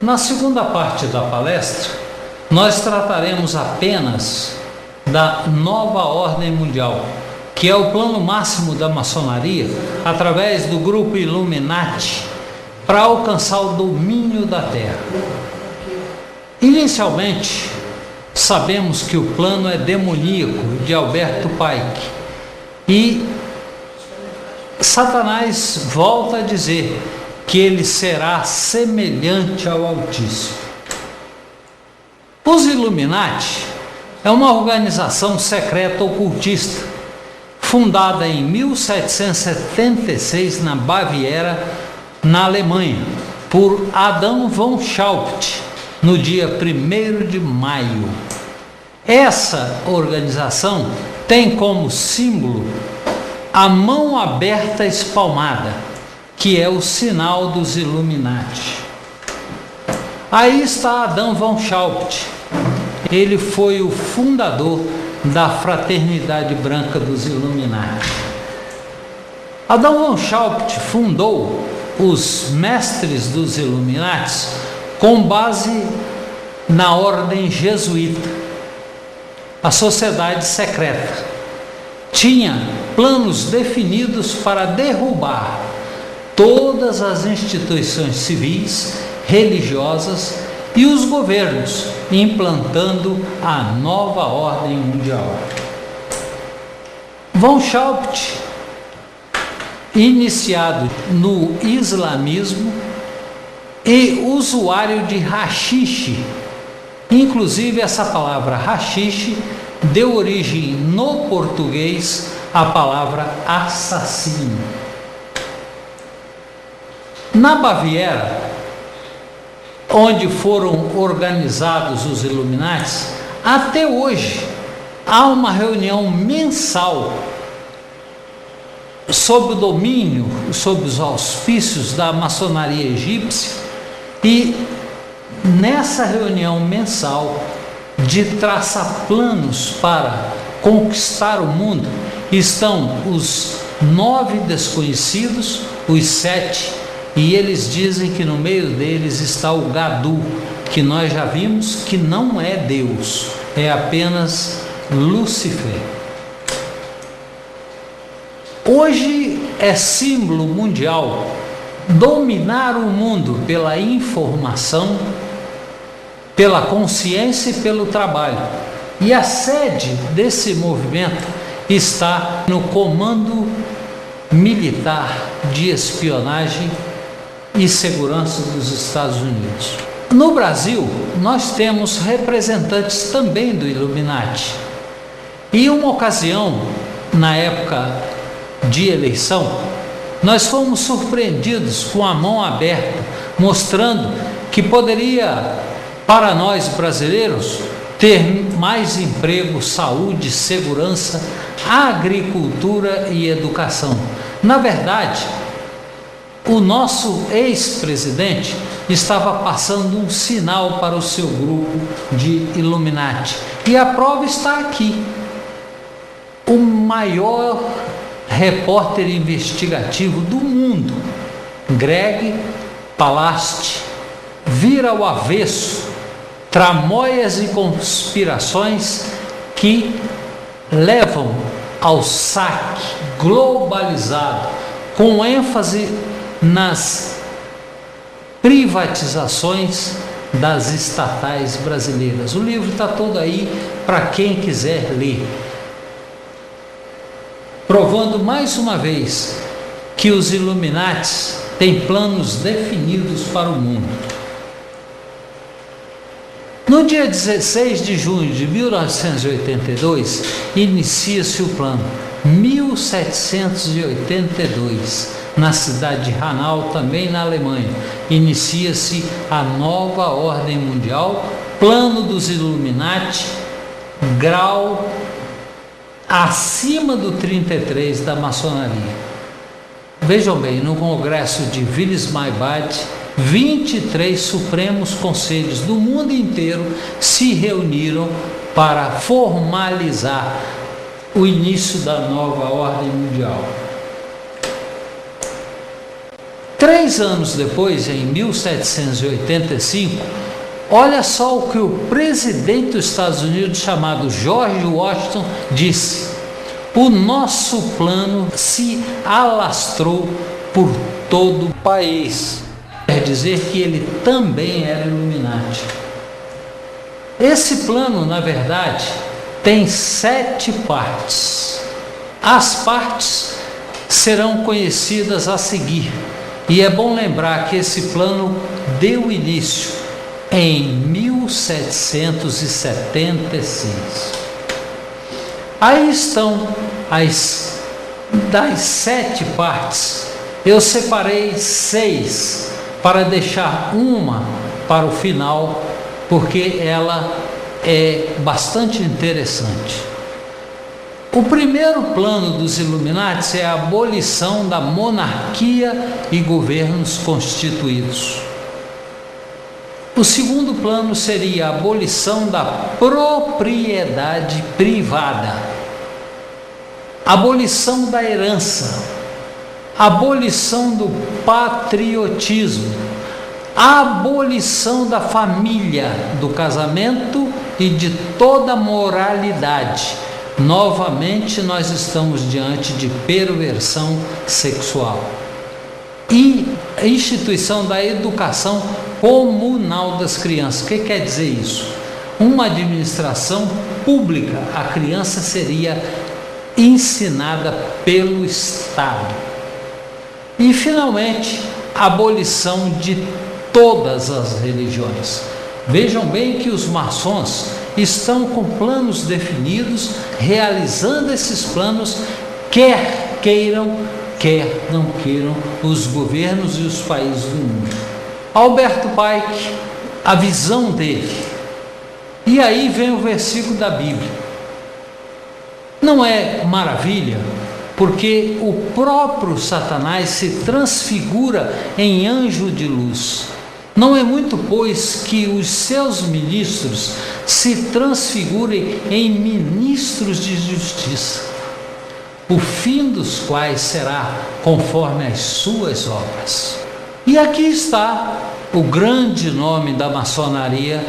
Na segunda parte da palestra, nós trataremos apenas da nova ordem mundial, que é o plano máximo da maçonaria, através do grupo Illuminati, para alcançar o domínio da Terra. Inicialmente, sabemos que o plano é demoníaco, de Alberto Pike, e Satanás volta a dizer que ele será semelhante ao Altíssimo. Os Illuminati é uma organização secreta ocultista, fundada em 1776 na Baviera, na Alemanha, por Adão von Schaupt, no dia 1º de maio. Essa organização tem como símbolo a mão aberta espalmada, que é o sinal dos Illuminati. Aí está Adão von Schaupt. Ele foi o fundador da Fraternidade Branca dos Illuminati. Adão von Schaupt fundou os mestres dos Illuminati com base na ordem jesuíta, a sociedade secreta. Tinha planos definidos para derrubar todas as instituições civis, religiosas e os governos, implantando a nova ordem mundial. Von Schaupt, iniciado no islamismo e usuário de haxixe, inclusive essa palavra haxixe deu origem no português à palavra assassino. Na Baviera, onde foram organizados os Illuminati, até hoje há uma reunião mensal sob o domínio, sob os auspícios da maçonaria egípcia, e nessa reunião mensal de traçar planos para conquistar o mundo estão os 9 desconhecidos, os 7, e eles dizem que no meio deles está o Gadu, que nós já vimos que não é Deus, é apenas Lúcifer. Hoje é símbolo mundial dominar o mundo pela informação, pela consciência e pelo trabalho. E a sede desse movimento está no Comando Militar de Espionagem e Segurança dos Estados Unidos. No Brasil, nós temos representantes também do Illuminati. E uma ocasião, na época de eleição, nós fomos surpreendidos com a mão aberta, mostrando que poderia, para nós brasileiros, ter mais emprego, saúde, segurança, agricultura e educação. Na verdade, o nosso ex-presidente estava passando um sinal para o seu grupo de Illuminati. E a prova está aqui. O maior repórter investigativo do mundo, Greg Palast, vira ao avesso tramóias e conspirações que levam ao saque globalizado, com ênfase nas privatizações das estatais brasileiras. O livro está todo aí para quem quiser ler, provando mais uma vez que os Illuminati têm planos definidos para o mundo. No dia 16 de junho de 1982, inicia-se o plano 1782, na cidade de Hanau, também na Alemanha. Inicia-se a nova ordem mundial, plano dos Illuminati, grau acima do 33 da maçonaria. Vejam bem, no congresso de Villers-Maybad, 23 supremos conselhos do mundo inteiro se reuniram para formalizar o início da nova ordem mundial. 3 anos depois, em 1785, olha só o que o presidente dos Estados Unidos, chamado George Washington, disse: o nosso plano se alastrou por todo o país. Quer dizer que ele também era Illuminati. Esse plano, na verdade, tem 7 partes. As partes serão conhecidas a seguir. E é bom lembrar que esse plano deu início em 1776. Aí estão das 7 partes. Eu separei 6 para deixar uma para o final, porque ela é bastante interessante. O primeiro plano dos Illuminati é a abolição da monarquia e governos constituídos. O segundo plano seria a abolição da propriedade privada, abolição da herança, abolição do patriotismo, abolição da família, do casamento e de toda moralidade. Novamente, nós estamos diante de perversão sexual. E a instituição da educação comunal das crianças. O que quer dizer isso? Uma administração pública. A criança seria ensinada pelo Estado. E, finalmente, a abolição de todas as religiões. Vejam bem que os maçons estão com planos definidos, realizando esses planos, quer queiram, quer não queiram, os governos e os países do mundo. Alberto Pike, a visão dele. E aí vem o versículo da Bíblia. Não é maravilha? Porque o próprio Satanás se transfigura em anjo de luz. Não é muito, pois, que os seus ministros se transfigurem em ministros de justiça, o fim dos quais será conforme as suas obras. E aqui está o grande nome da maçonaria,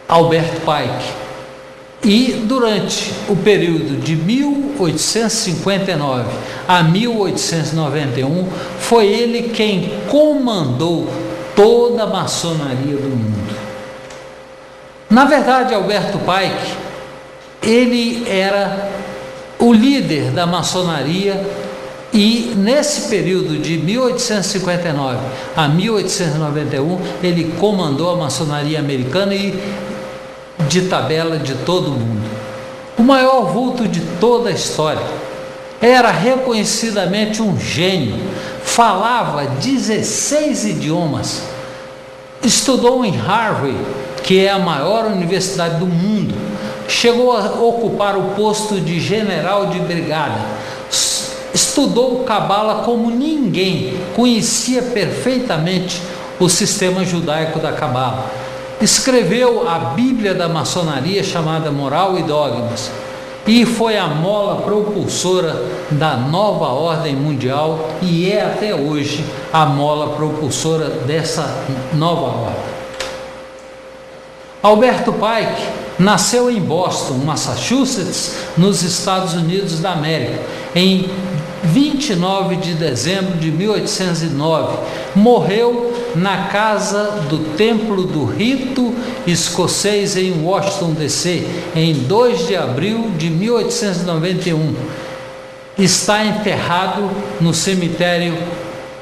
Alberto Pike. E durante o período de 1859 a 1891, foi ele quem comandou toda a maçonaria do mundo. Na verdade, Alberto Pike, ele era o líder da maçonaria, e nesse período de 1859 a 1891, ele comandou a maçonaria americana e de tabela de todo o mundo. O maior vulto de toda a história. Era reconhecidamente um gênio, falava 16 idiomas, estudou em Harvard, que é a maior universidade do mundo, chegou a ocupar o posto de general de brigada, estudou Cabala como ninguém, conhecia perfeitamente o sistema judaico da Cabala, escreveu a Bíblia da maçonaria, chamada Moral e Dogmas, e foi a mola propulsora da nova ordem mundial, e é até hoje a mola propulsora dessa nova ordem. Alberto Pike nasceu em Boston, Massachusetts, nos Estados Unidos da América, em 29 de dezembro de 1809. Morreu na casa do Templo do Rito Escocês em Washington, D.C., em 2 de abril de 1891. Está enterrado no cemitério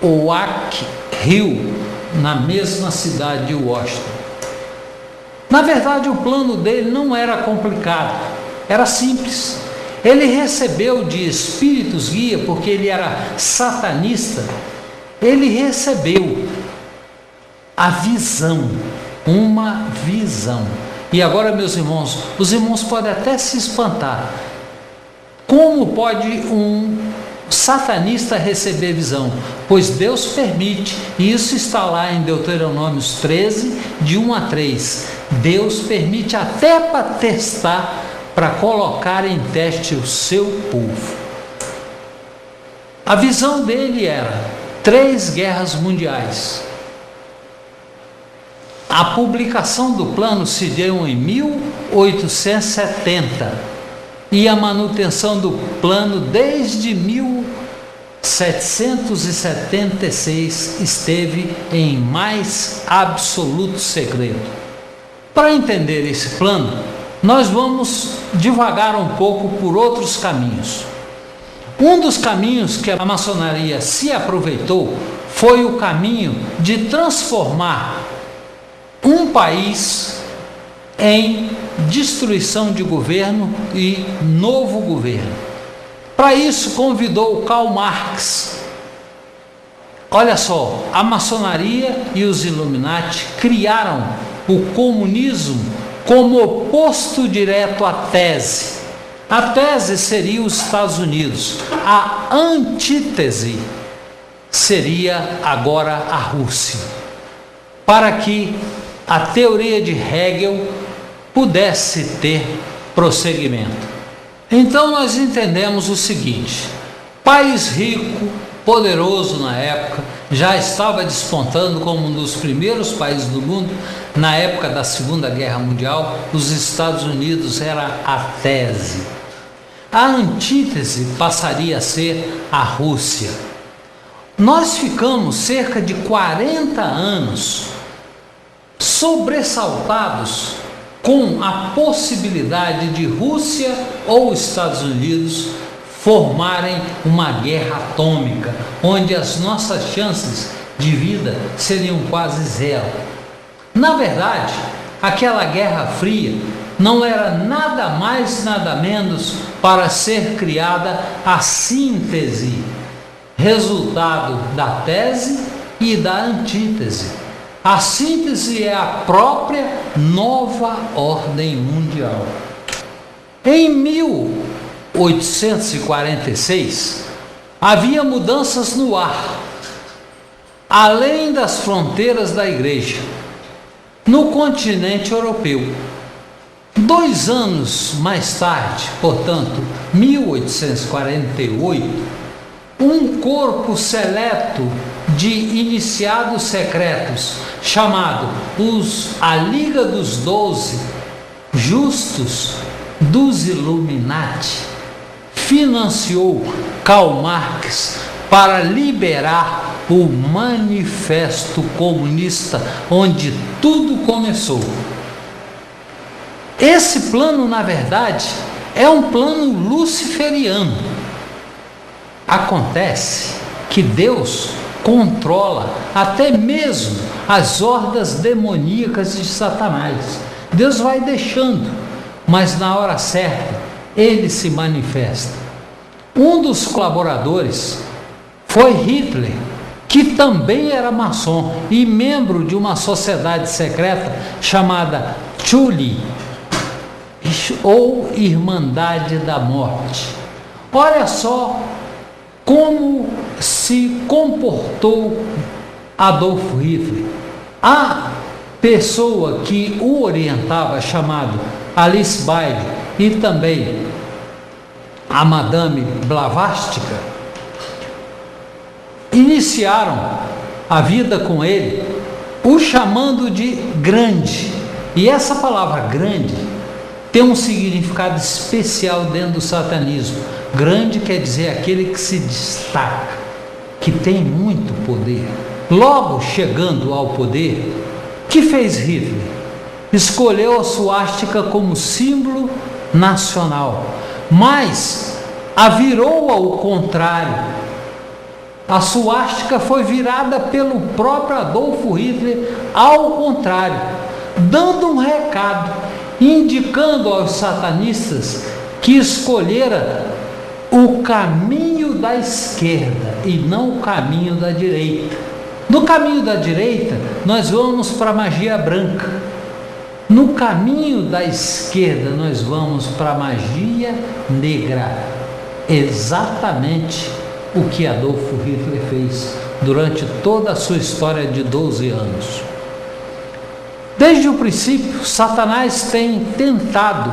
Oak Hill, na mesma cidade de Washington. Na verdade, o plano dele não era complicado, era simples. Ele recebeu de espíritos guia, porque ele era satanista, ele recebeu a visão, uma visão. E agora, meus irmãos, os irmãos podem até se espantar. Como pode um satanista receber visão? Pois Deus permite, e isso está lá em Deuteronômio 13, de 1 a 3. Deus permite até para testar, para colocar em teste o seu povo. A visão dele era 3 guerras mundiais. A publicação do plano se deu em 1870 e a manutenção do plano desde 1776 esteve em mais absoluto segredo. Para entender esse plano, nós vamos divagar um pouco por outros caminhos. Um dos caminhos que a maçonaria se aproveitou foi o caminho de transformar um país em destruição de governo e novo governo. Para isso, convidou Karl Marx. Olha só, a maçonaria e os Illuminati criaram o comunismo como oposto direto à tese. A tese seria os Estados Unidos, a antítese seria agora a Rússia, para que a teoria de Hegel pudesse ter prosseguimento. Então nós entendemos o seguinte: país rico, poderoso na época, já estava despontando como um dos primeiros países do mundo. Na época da Segunda Guerra Mundial, os Estados Unidos era a tese. A antítese passaria a ser a Rússia. Nós ficamos cerca de 40 anos sobressaltados com a possibilidade de Rússia ou Estados Unidos formarem uma guerra atômica, onde as nossas chances de vida seriam quase zero. Na verdade, aquela Guerra Fria não era nada mais, nada menos para ser criada a síntese, resultado da tese e da antítese. A síntese é a própria nova ordem mundial. Em 1846, havia mudanças no ar, além das fronteiras da igreja, no continente europeu. 2 anos mais tarde, portanto, 1848, um corpo seleto de iniciados secretos, chamado a Liga dos 12 Justos dos Illuminati, financiou Karl Marx para liberar o Manifesto Comunista, onde tudo começou. Esse plano, na verdade, é um plano luciferiano. Acontece que Deus controla até mesmo as hordas demoníacas de Satanás. Deus vai deixando, mas na hora certa ele se manifesta. Um dos colaboradores foi Hitler, que também era maçom e membro de uma sociedade secreta chamada Thule, ou Irmandade da Morte. Olha só como se comportou Adolf Hitler. A pessoa que o orientava, chamado Alice Bailey, e também a Madame Blavatsky, iniciaram a vida com ele, o chamando de grande. E essa palavra grande tem um significado especial dentro do satanismo. Grande quer dizer aquele que se destaca, que tem muito poder. Logo chegando ao poder, que fez Hitler? Escolheu a suástica como símbolo nacional, mas a virou ao contrário. A suástica foi virada pelo próprio Adolf Hitler ao contrário, dando um recado, indicando aos satanistas que escolhera o caminho da esquerda e não o caminho da direita. No caminho da direita, nós vamos para a magia branca. No caminho da esquerda, nós vamos para a magia negra. Exatamente o que Adolf Hitler fez durante toda a sua história de 12 anos. Desde o princípio, Satanás tem tentado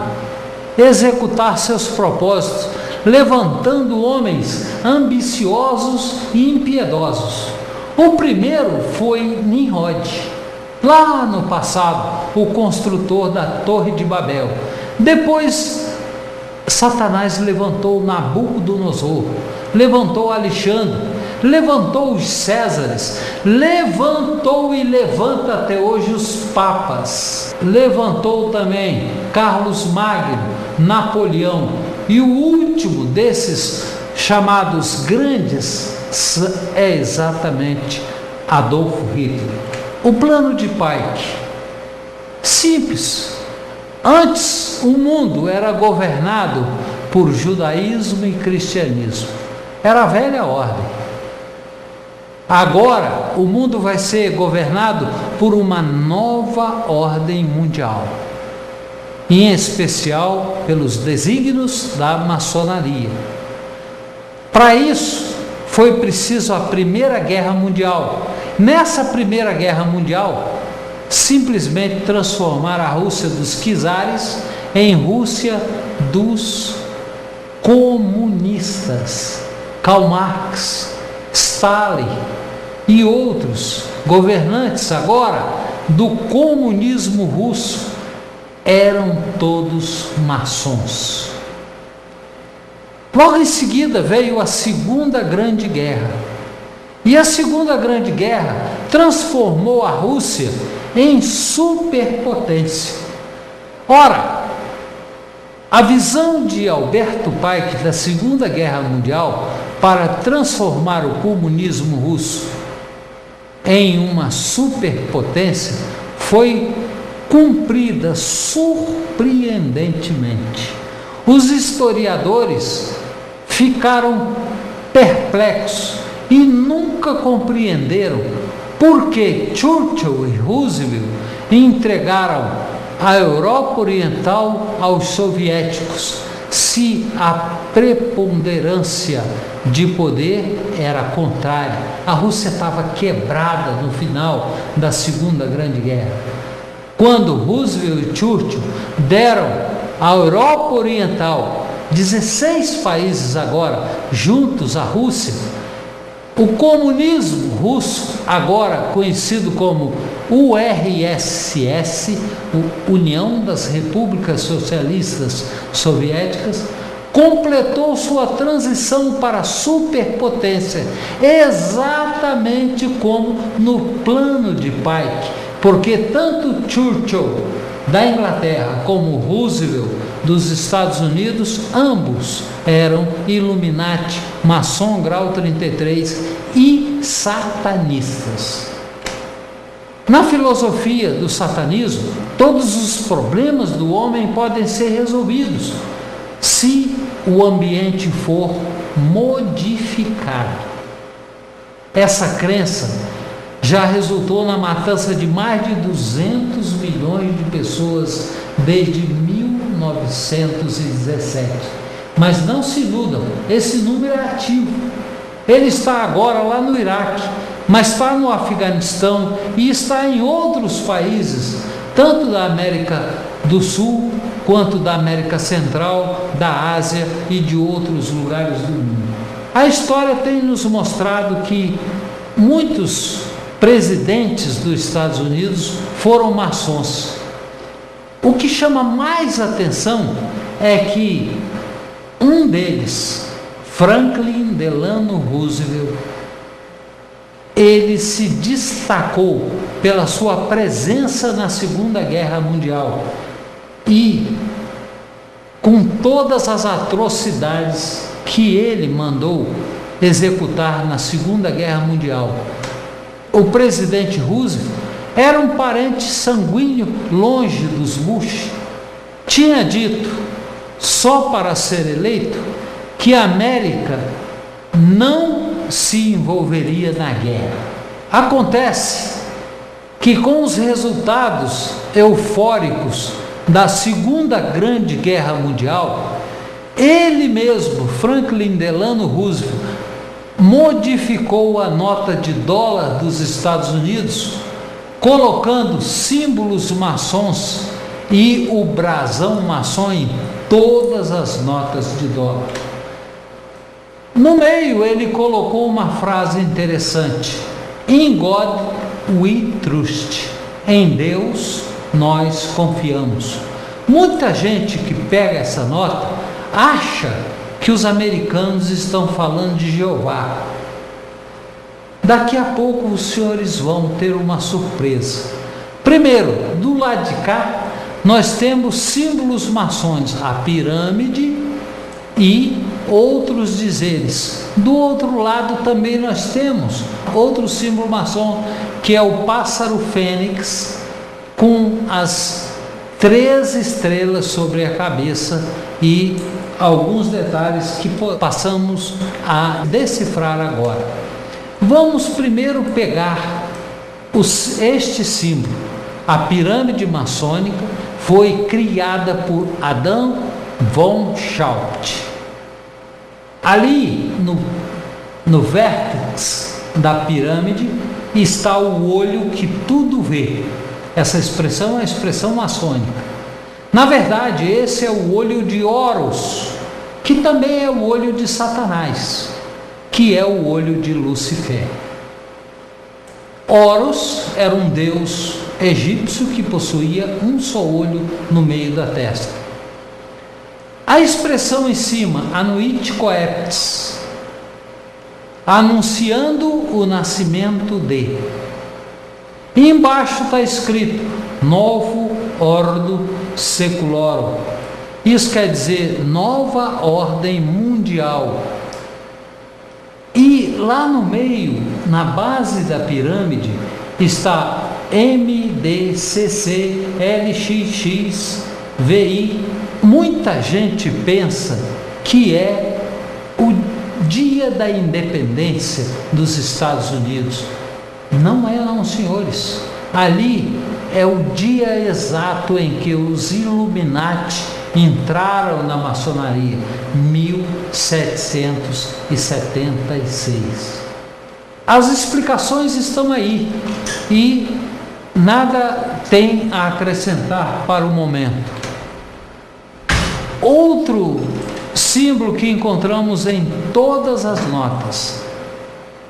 executar seus propósitos, levantando homens ambiciosos e impiedosos. O primeiro foi Nimrod, lá no passado, o construtor da Torre de Babel. Depois, Satanás levantou Nabucodonosor, levantou Alexandre, levantou os Césares, levantou e levanta até hoje os papas, levantou também Carlos Magno, Napoleão, e o último desses chamados grandes é exatamente Adolfo Hitler. O plano de Pike, simples. Antes o mundo era governado por judaísmo e cristianismo, era a velha ordem. Agora o mundo vai ser governado por uma nova ordem mundial, em especial pelos desígnios da maçonaria. Para isso foi preciso a Primeira Guerra Mundial. Nessa Primeira Guerra Mundial, simplesmente transformar a Rússia dos czares em Rússia dos comunistas. Karl Marx, Stalin e outros governantes agora do comunismo russo eram todos maçons. Logo em seguida veio a Segunda Grande Guerra. E a Segunda Grande Guerra transformou a Rússia em superpotência. Ora, a visão de Alberto Pike da Segunda Guerra Mundial para transformar o comunismo russo em uma superpotência foi cumprida surpreendentemente. Os historiadores ficaram perplexos e nunca compreenderam por que Churchill e Roosevelt entregaram a Europa Oriental aos soviéticos, se a preponderância de poder era contrária. A Rússia estava quebrada no final da Segunda Grande Guerra. Quando Roosevelt e Churchill deram à Europa Oriental, 16 países agora juntos à Rússia, o comunismo russo, agora conhecido como URSS, União das Repúblicas Socialistas Soviéticas, completou sua transição para a superpotência, exatamente como no plano de Pike, porque tanto Churchill da Inglaterra como Roosevelt dos Estados Unidos, ambos eram Illuminati, maçom grau 33 e satanistas. Na filosofia do satanismo, todos os problemas do homem podem ser resolvidos se o ambiente for modificado. Essa crença já resultou na matança de mais de 200 milhões de pessoas desde 1917. Mas não se iludam, esse número é ativo. Ele está agora lá no Iraque, mas está no Afeganistão e está em outros países, tanto da América do Sul quanto da América Central, da Ásia e de outros lugares do mundo. A história tem nos mostrado que muitos presidentes dos Estados Unidos foram maçons. O que chama mais atenção é que um deles, Franklin Delano Roosevelt, ele se destacou pela sua presença na Segunda Guerra Mundial e com todas as atrocidades que ele mandou executar na Segunda Guerra Mundial. O presidente Roosevelt era um parente sanguíneo longe dos Bush. Tinha dito, só para ser eleito, que a América não se envolveria na guerra. Acontece que com os resultados eufóricos da Segunda Grande Guerra Mundial, ele mesmo, Franklin Delano Roosevelt, modificou a nota de dólar dos Estados Unidos, colocando símbolos maçons e o brasão maçom em todas as notas de dólar. No meio ele colocou uma frase interessante: In God we trust. Em Deus nós confiamos. Muita gente que pega essa nota acha que os americanos estão falando de Jeová. Daqui a pouco os senhores vão ter uma surpresa. Primeiro, do lado de cá, nós temos símbolos maçônicos, a pirâmide e outros dizeres. Do outro lado também nós temos outro símbolo maçom, que é o pássaro fênix, com as 13 estrelas sobre a cabeça e alguns detalhes que passamos a decifrar agora. Vamos primeiro pegar este símbolo. A pirâmide maçônica foi criada por Adam von Schaupt. Ali no vértex da pirâmide está o olho que tudo vê. Essa expressão é a expressão maçônica. Na verdade, esse é o olho de Horus, que também é o olho de Satanás, que é o olho de Lúcifer. Horus era um deus egípcio que possuía um só olho no meio da testa. A expressão em cima, Anuit Coeptis, anunciando o nascimento de. E embaixo está escrito Novo Ordo Seculorum. Isso quer dizer nova ordem mundial. E lá no meio, na base da pirâmide, está MDCCLXXVI. Muita gente pensa que é o dia da independência dos Estados Unidos. Não é não, senhores. Ali é o dia exato em que os Illuminati entraram na maçonaria, 1776. As explicações estão aí e nada tem a acrescentar para o momento. Outro símbolo que encontramos em todas as notas,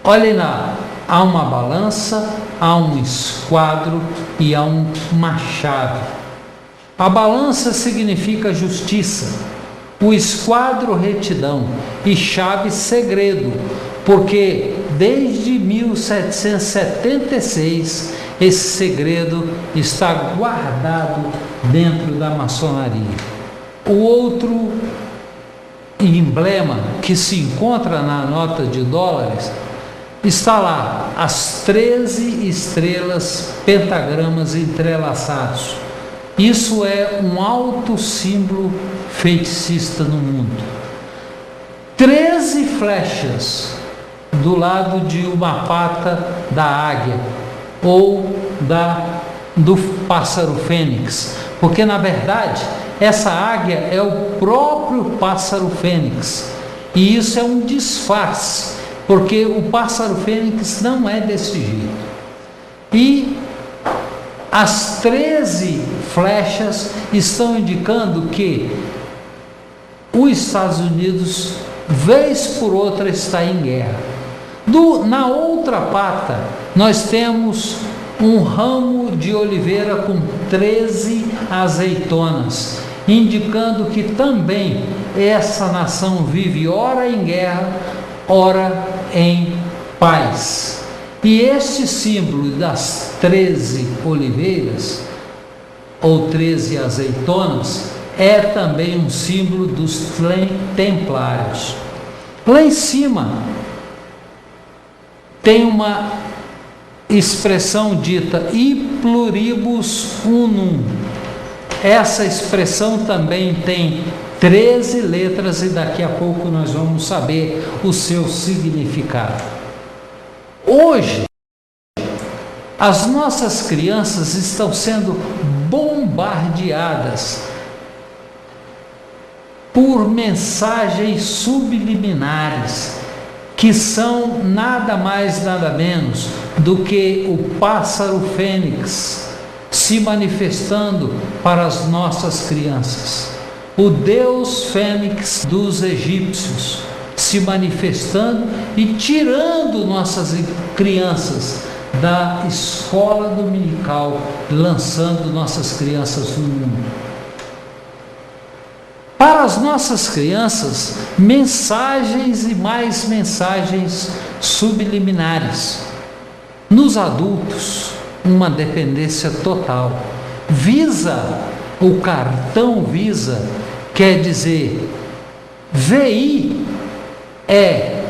olhem lá, há uma balança, há um esquadro e há uma chave. A balança significa justiça, o esquadro retidão e chave segredo, porque desde 1776 esse segredo está guardado dentro da maçonaria. O outro emblema que se encontra na nota de dólares está lá, as 13 estrelas, pentagramas entrelaçados. Isso é um alto símbolo feticista no mundo. 13 flechas do lado de uma pata da águia ou do pássaro fênix, porque na verdade essa águia é o próprio pássaro fênix, e isso é um disfarce, porque o pássaro fênix não é desse jeito. E as 13 flechas estão indicando que os Estados Unidos, vez por outra, está em guerra. Na outra pata, nós temos um ramo de oliveira com 13 azeitonas, indicando que também essa nação vive ora em guerra, ora em paz. E este símbolo das 13 oliveiras, ou 13 azeitonas, é também um símbolo dos templários. Lá em cima tem uma expressão dita I pluribus unum. Essa expressão também tem 13 letras e daqui a pouco nós vamos saber o seu significado. Hoje, as nossas crianças estão sendo bombardeadas por mensagens subliminares, que são nada mais nada menos do que o pássaro fênix se manifestando para as nossas crianças. O Deus Fênix dos egípcios se manifestando e tirando nossas crianças da escola dominical, lançando nossas crianças no mundo. Para as nossas crianças, mensagens e mais mensagens subliminares. Nos adultos, uma dependência total. O cartão Visa quer dizer, VI é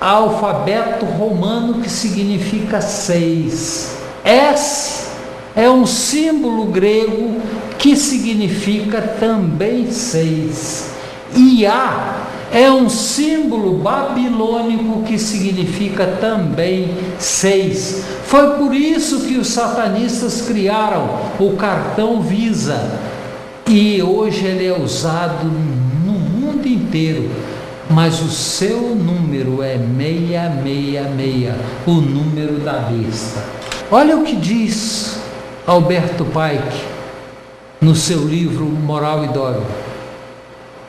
alfabeto romano que significa 6. S é um símbolo grego que significa também 6. E A é um símbolo babilônico que significa também 6. Foi por isso que os satanistas criaram o cartão Visa. E hoje ele é usado no mundo inteiro. Mas o seu número é 666, o número da besta. Olha o que diz Alberto Pike no seu livro Moral e Dogma.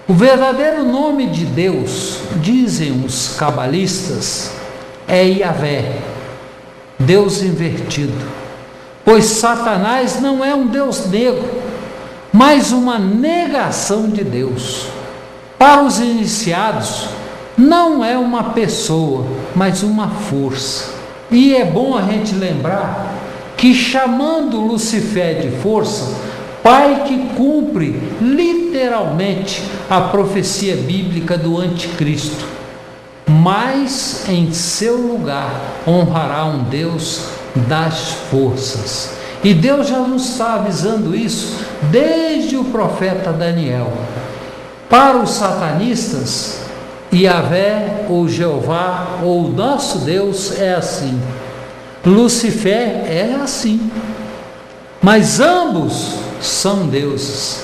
O verdadeiro nome de Deus, dizem os cabalistas, é Yahvé, Deus invertido, pois Satanás não é um Deus negro, mas uma negação de Deus. Para os iniciados, não é uma pessoa, mas uma força. E é bom a gente lembrar que, chamando Lucifer de força, Pike cumpre literalmente a profecia bíblica do anticristo. Mas em seu lugar honrará um Deus das forças. E Deus já nos está avisando isso desde o profeta Daniel. Para os satanistas, Yahvé ou Jeová ou nosso Deus é assim. Lucifer é assim. Mas ambos são deuses.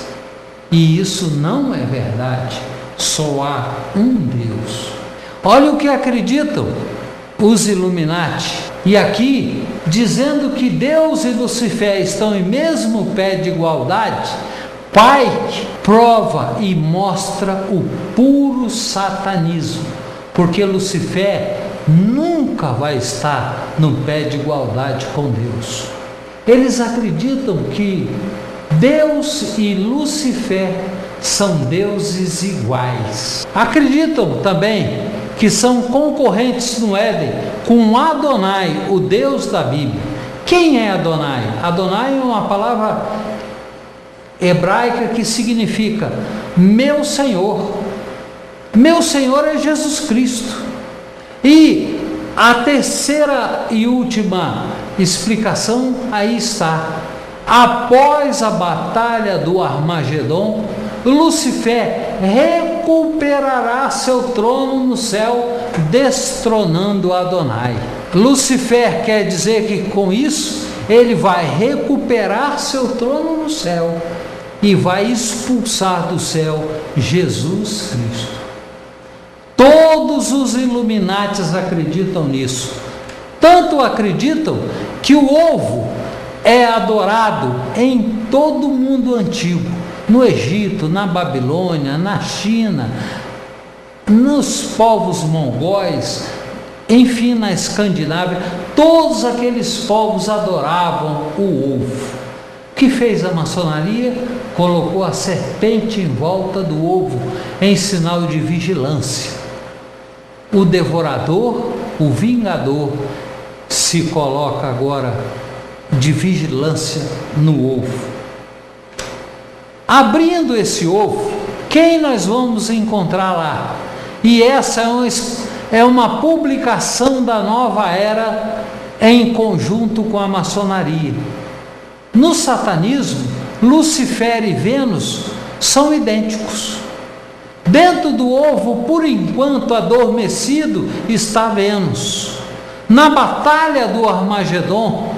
E isso não é verdade. Só há um Deus. Olha o que acreditam os Illuminati. E aqui, dizendo que Deus e Lucifer estão em mesmo pé de igualdade, Pike prova e mostra o puro satanismo, porque Lucifer nunca vai estar no pé de igualdade com Deus. Eles acreditam que Deus e Lucifer são deuses iguais. Acreditam também que são concorrentes no Éden com Adonai, o Deus da Bíblia. Quem é Adonai? Adonai é uma palavra hebraica que significa meu Senhor. Meu Senhor é Jesus Cristo. E a terceira e última explicação aí está. Após a batalha do Armagedon, Lucifer recuperará seu trono no céu, destronando Adonai. Lucifer quer dizer que com isso ele vai recuperar seu trono no céu e vai expulsar do céu Jesus Cristo. Todos os Illuminatis acreditam nisso. Tanto acreditam que o ovo é adorado em todo o mundo antigo, no Egito, na Babilônia, na China, nos povos mongóis, enfim, na Escandinávia. Todos aqueles povos adoravam o ovo. O que fez a maçonaria? Colocou a serpente em volta do ovo em sinal de vigilância. O devorador, o vingador, se coloca agora de vigilância no ovo. Abrindo esse ovo, quem nós vamos encontrar lá? E essa é uma publicação da nova era em conjunto com a maçonaria. No satanismo, Lucifer e Vênus são idênticos. Dentro do ovo, por enquanto adormecido, está Vênus. Na batalha do Armagedon,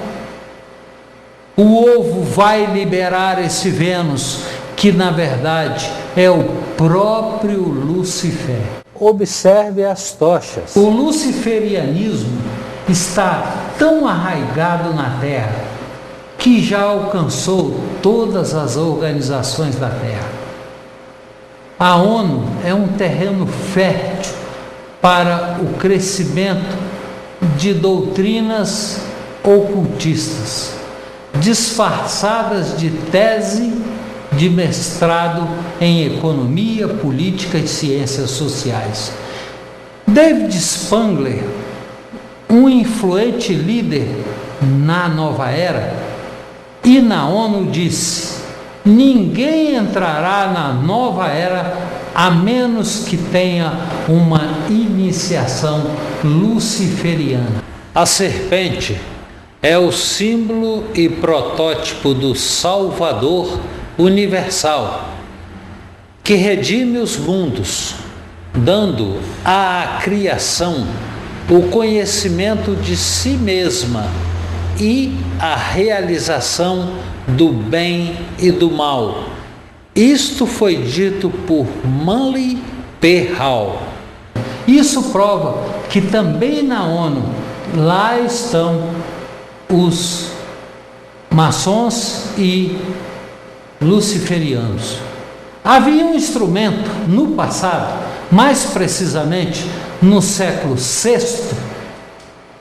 o ovo vai liberar esse Vênus, que na verdade é o próprio Lucifer. Observe as tochas. O luciferianismo está tão arraigado na Terra que já alcançou todas as organizações da Terra. A ONU é um terreno fértil para o crescimento de doutrinas ocultistas, disfarçadas de tese de mestrado em economia, política e ciências sociais. David Spangler, um influente líder na nova era e na ONU, disse: ninguém entrará na nova era a menos que tenha uma iniciação luciferiana. A serpente é o símbolo e protótipo do Salvador universal, que redime os mundos, dando à criação o conhecimento de si mesma e a realização do bem e do mal. Isto foi dito por Manly P. Hall. Isso prova que também na ONU, lá estão os maçons e luciferianos. Havia um instrumento no passado, mais precisamente no século VI,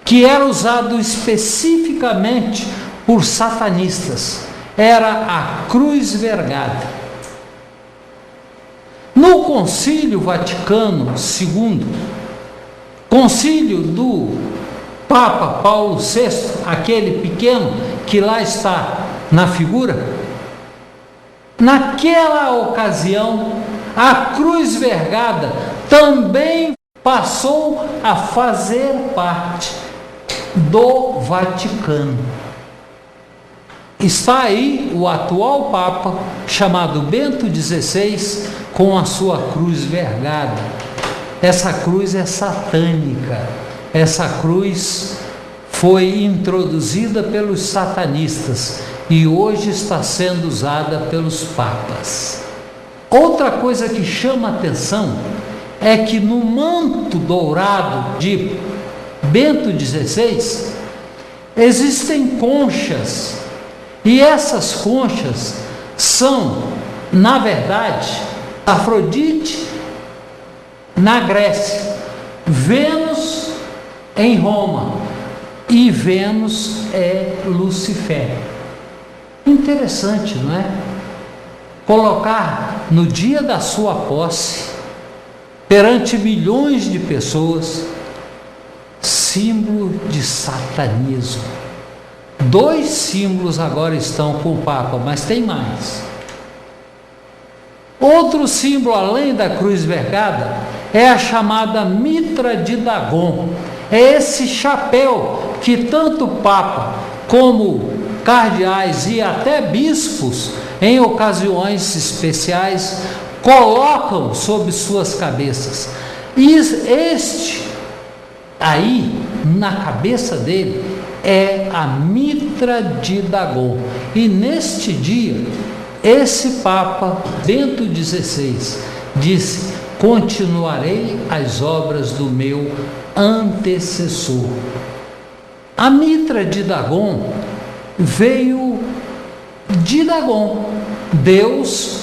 que era usado especificamente por satanistas. Era a cruz vergada. No Concílio Vaticano II, concílio do Papa Paulo VI, aquele pequeno que lá está na figura, naquela ocasião, a cruz vergada também passou a fazer parte do Vaticano. Está aí o atual Papa, chamado Bento XVI, com a sua cruz vergada. Essa cruz é satânica. Essa cruz foi introduzida pelos satanistas e hoje está sendo usada pelos papas. Outra coisa que chama atenção é que no manto dourado de Bento XVI existem conchas, e essas conchas são, na verdade, Afrodite na Grécia, Vênus em Roma, e Vênus é Lucifer. Interessante, não é? Colocar no dia da sua posse, perante milhões de pessoas, símbolo de satanismo. 2 símbolos agora estão com o Papa, mas tem mais. Outro símbolo, além da cruz vergada, é a chamada mitra de Dagon. É esse chapéu que tanto o Papa como cardeais e até bispos, em ocasiões especiais, colocam sobre suas cabeças. E este aí, na cabeça dele, é a mitra de Dagon. E neste dia, esse Papa Bento XVI disse: continuarei as obras do meu antecessor. A mitra de Dagon veio de Dagon, deus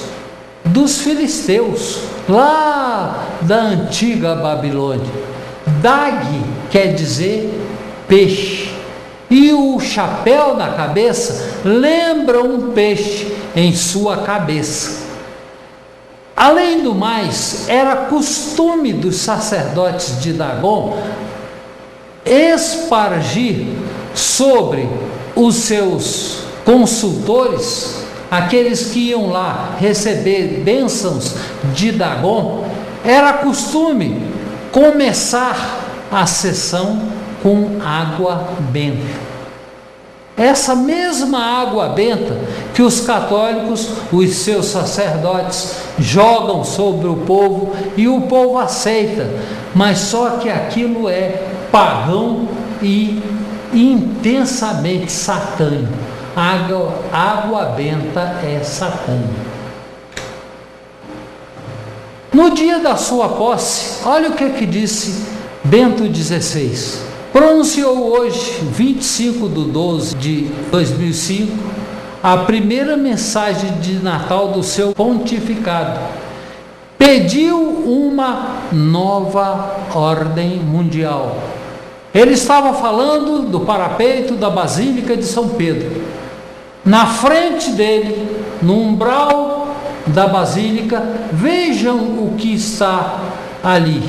dos filisteus, lá da antiga Babilônia. Dag quer dizer peixe, e o chapéu na cabeça lembra um peixe em sua cabeça. Além do mais, era costume dos sacerdotes de Dagon espargir sobre os seus consultores, aqueles que iam lá receber bênçãos de Dagon, era costume começar a sessão com água benta. Essa mesma água benta que os católicos, os seus sacerdotes, jogam sobre o povo e o povo aceita, mas só que aquilo é pagão e intensamente satânico. Água benta é satânica. No dia da sua posse, olha o que disse Bento XVI. Pronunciou hoje, 25/12 de 2005, a primeira mensagem de Natal do seu pontificado. pediu uma nova ordem mundial. Ele estava falando do parapeito da Basílica de São Pedro. Na frente dele, no umbral da Basílica, vejam o que está ali.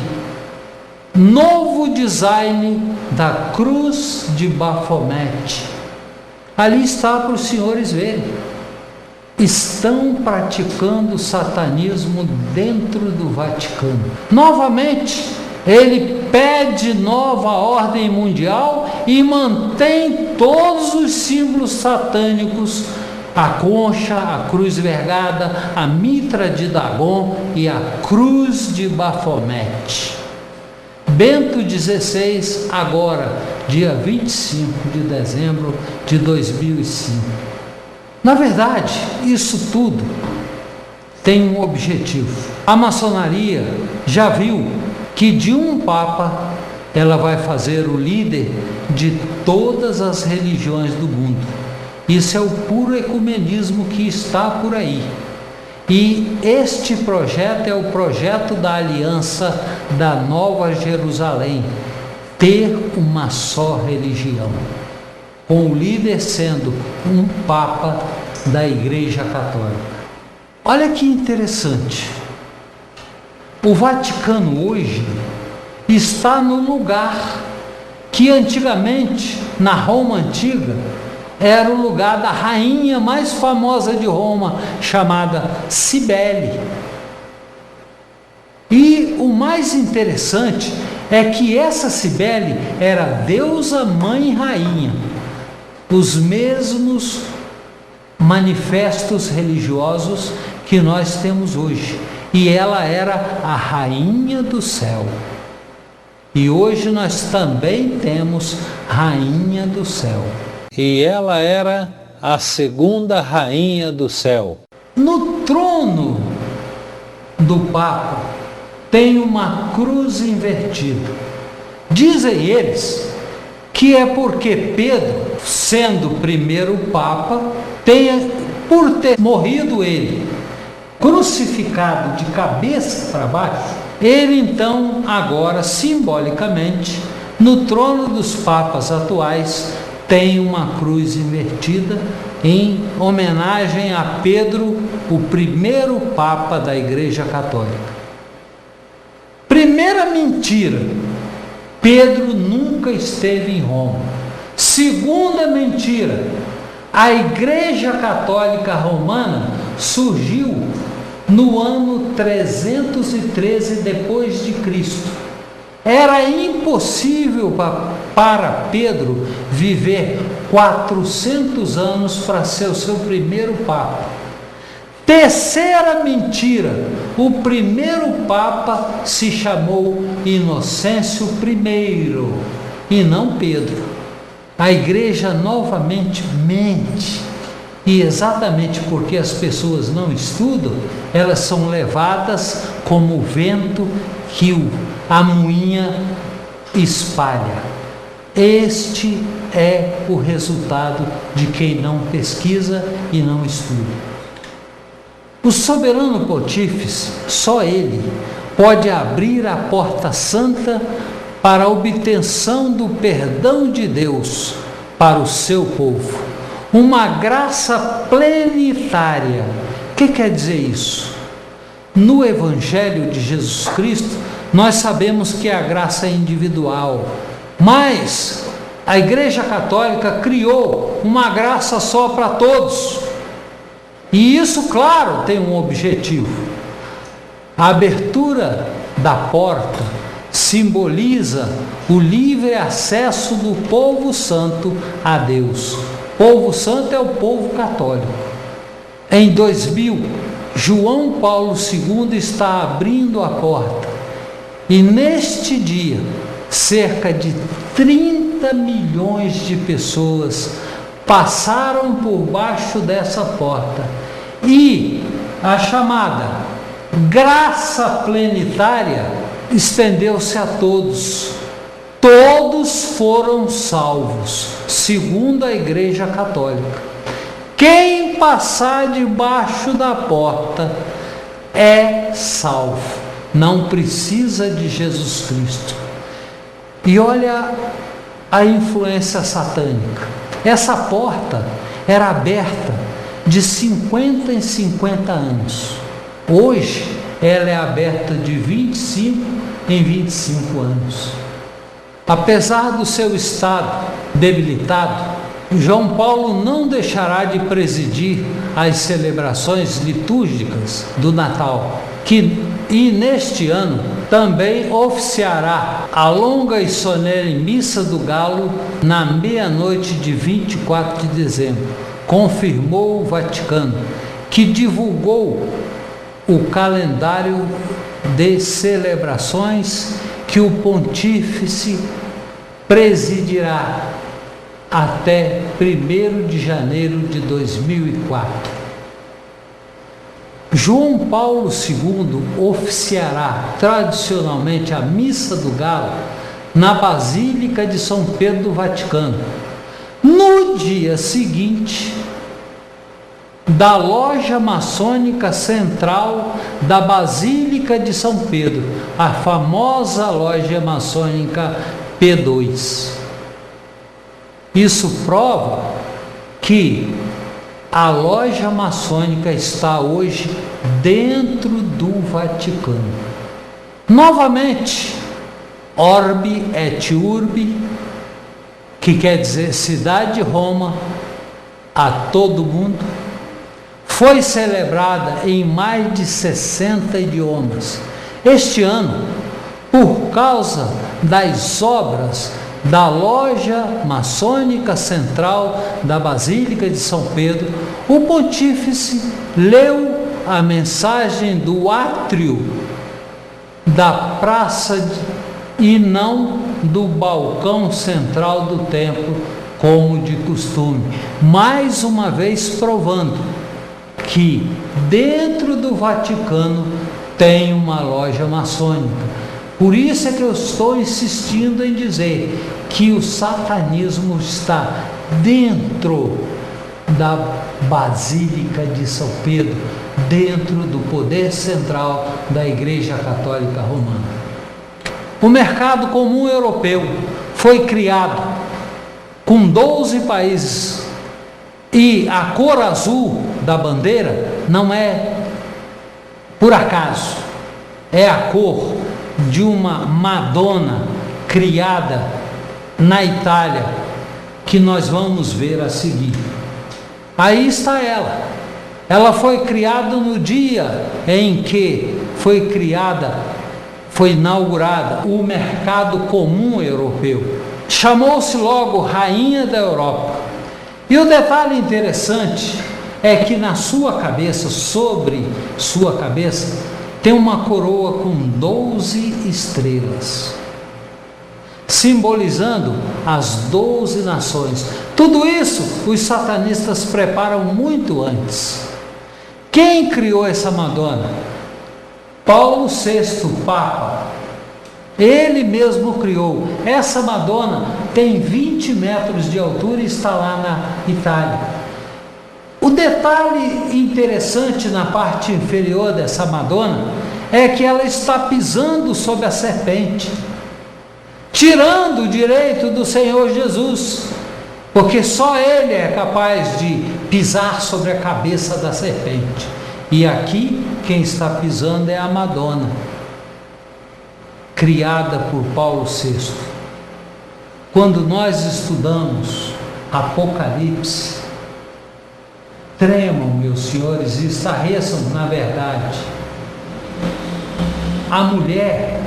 Novo design da cruz de Bafomete. Ali está para os senhores verem. Estão praticando satanismo dentro do Vaticano. Novamente, ele pede nova ordem mundial e mantém todos os símbolos satânicos: a concha, a cruz vergada, a mitra de Dagon e a cruz de Bafomete. Bento XVI, agora, dia 25 de dezembro de 2005. Na verdade, isso tudo tem um objetivo. A maçonaria já viu que de um papa ela vai fazer o líder de todas as religiões do mundo. Isso é o puro ecumenismo que está por aí. E este projeto é o projeto da aliança da Nova Jerusalém, ter uma só religião, com o líder sendo um papa da Igreja Católica. Olha que interessante. O Vaticano hoje está no lugar que antigamente, na Roma antiga, era o lugar da rainha mais famosa de Roma, chamada Cibele. E o mais interessante é que essa Cibele era deusa mãe e rainha, os mesmos manifestos religiosos que nós temos hoje. E ela era a rainha do céu. E hoje nós também temos rainha do céu. E ela era a segunda rainha do céu. No trono do Papa tem uma cruz invertida. Dizem eles que é porque Pedro, sendo o primeiro Papa, por ter morrido ele, crucificado de cabeça para baixo, ele então agora simbolicamente, no trono dos papas atuais, tem uma cruz invertida em homenagem a Pedro, o primeiro Papa da Igreja Católica. Primeira mentira: Pedro nunca esteve em Roma. Segunda mentira: a Igreja Católica Romana surgiu no ano 313 depois de Cristo. Era impossível para Pedro viver 400 anos para ser o seu primeiro Papa. Terceira mentira: o primeiro Papa se chamou Inocêncio I e não Pedro. A Igreja novamente mente. E exatamente porque as pessoas não estudam, elas são levadas como o vento que a moinha espalha. Este é o resultado de quem não pesquisa e não estuda. O soberano pontífice, só ele, pode abrir a porta santa para a obtenção do perdão de Deus para o seu povo. Uma graça plenitária. O que quer dizer isso? No Evangelho de Jesus Cristo, nós sabemos que a graça é individual, mas a Igreja Católica criou uma graça só para todos. E isso, claro, tem um objetivo. A abertura da porta simboliza o livre acesso do povo santo a Deus. Povo santo é o povo católico. Em 2000, João Paulo II está abrindo a porta. E neste dia, cerca de 30 milhões de pessoas passaram por baixo dessa porta. E a chamada graça plenitária estendeu-se a todos. Todos foram salvos, segundo a Igreja Católica. Quem passar debaixo da porta é salvo, não precisa de Jesus Cristo. E olha a influência satânica. Essa porta era aberta de 50 em 50 anos. Hoje ela é aberta de 25 em 25 anos. Apesar do seu estado debilitado, João Paulo não deixará de presidir as celebrações litúrgicas do Natal, e neste ano também oficiará a longa e solene Missa do Galo na meia-noite de 24 de dezembro, confirmou o Vaticano, que divulgou o calendário de celebrações que o Pontífice presidirá até 1º de janeiro de 2004. João Paulo II oficiará tradicionalmente a Missa do Galo na Basílica de São Pedro do Vaticano, no dia seguinte da loja maçônica central da Basílica de São Pedro, a famosa loja maçônica P2. Isso prova que a loja maçônica está hoje dentro do Vaticano. Novamente, Orbi et Urbi, que quer dizer cidade de Roma, a todo mundo, foi celebrada em mais de 60 idiomas. Este ano, por causa das obras da loja maçônica central da Basílica de São Pedro, o Pontífice leu a mensagem do átrio da praça e não do balcão central do templo, como de costume, mais uma vez provando que dentro do Vaticano tem uma loja maçônica. Por isso é que eu estou insistindo em dizer que o satanismo está dentro da Basílica de São Pedro, dentro do poder central da Igreja Católica Romana. O mercado comum europeu foi criado com 12 países e a cor azul da bandeira não é por acaso, é a cor de uma Madonna criada na Itália, que nós vamos ver a seguir. Aí está ela. Ela foi criada no dia em que foi inaugurada o mercado comum europeu. Chamou-se logo Rainha da Europa. E o detalhe interessante é que na sua cabeça, sobre sua cabeça, tem uma coroa com 12 estrelas, simbolizando as 12 nações. Tudo isso os satanistas preparam muito antes. Quem criou essa Madonna? Paulo VI, Papa. Ele mesmo criou. Essa Madonna tem 20 metros de altura e está lá na Itália. O detalhe interessante na parte inferior dessa Madonna é que ela está pisando sobre a serpente, tirando o direito do Senhor Jesus, porque só Ele é capaz de pisar sobre a cabeça da serpente. E aqui quem está pisando é a Madonna, criada por Paulo VI. Quando nós estudamos Apocalipse, tremam, meus senhores, e estarreçam na verdade. A mulher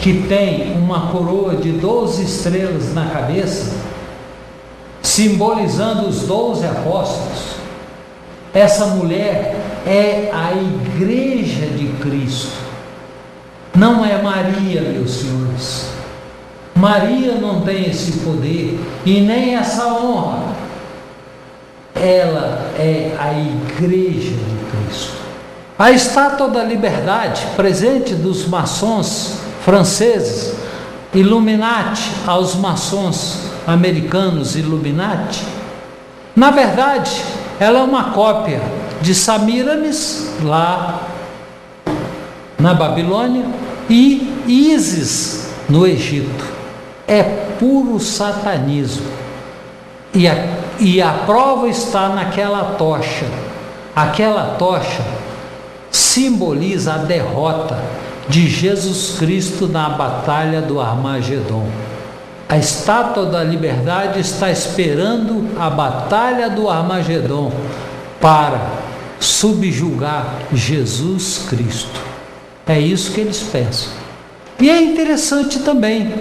que tem uma coroa de 12 estrelas na cabeça, simbolizando os 12 apóstolos, essa mulher é a Igreja de Cristo. Não é Maria, meus senhores. Maria não tem esse poder e nem essa honra. Ela é a Igreja de Cristo. A Estátua da Liberdade, presente dos maçons franceses, Illuminati, aos maçons americanos Illuminati, na verdade, ela é uma cópia de Semíramis, lá na Babilônia e Ísis no Egito. É puro satanismo. E a prova está naquela tocha. Aquela tocha simboliza a derrota de Jesus Cristo na batalha do Armagedon. A estátua da liberdade está esperando a batalha do Armagedon para subjugar Jesus Cristo. É isso que eles pensam. E é interessante também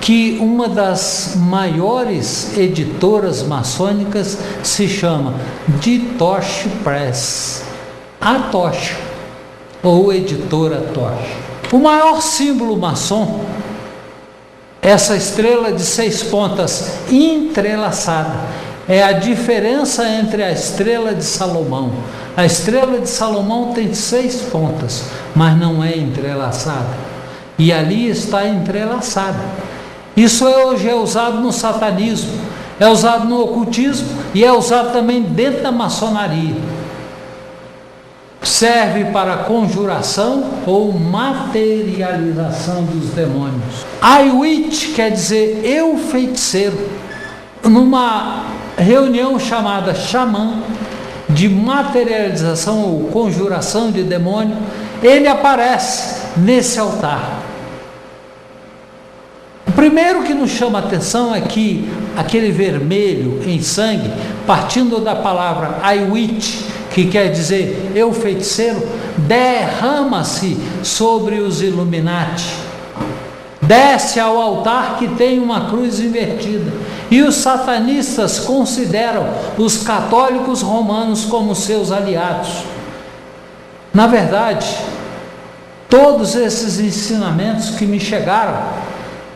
que uma das maiores editoras maçônicas se chama De Toche Press, a Tocha, ou editora Tocha. O maior símbolo maçom, essa estrela de 6 pontas entrelaçada, é a diferença entre a estrela de Salomão. A estrela de Salomão tem 6 pontas, mas não é entrelaçada. E ali está entrelaçada. Isso hoje é usado no satanismo, é usado no ocultismo e é usado também dentro da maçonaria. Serve para conjuração ou materialização dos demônios. I witch quer dizer eu feiticeiro. Numa reunião chamada xamã, de materialização ou conjuração de demônio, ele aparece nesse altar. O primeiro que nos chama a atenção é que aquele vermelho em sangue, partindo da palavra I witch, que quer dizer eu feiticeiro, derrama-se sobre os Illuminati, desce ao altar que tem uma cruz invertida, e os satanistas consideram os católicos romanos como seus aliados. Na verdade, todos esses ensinamentos que me chegaram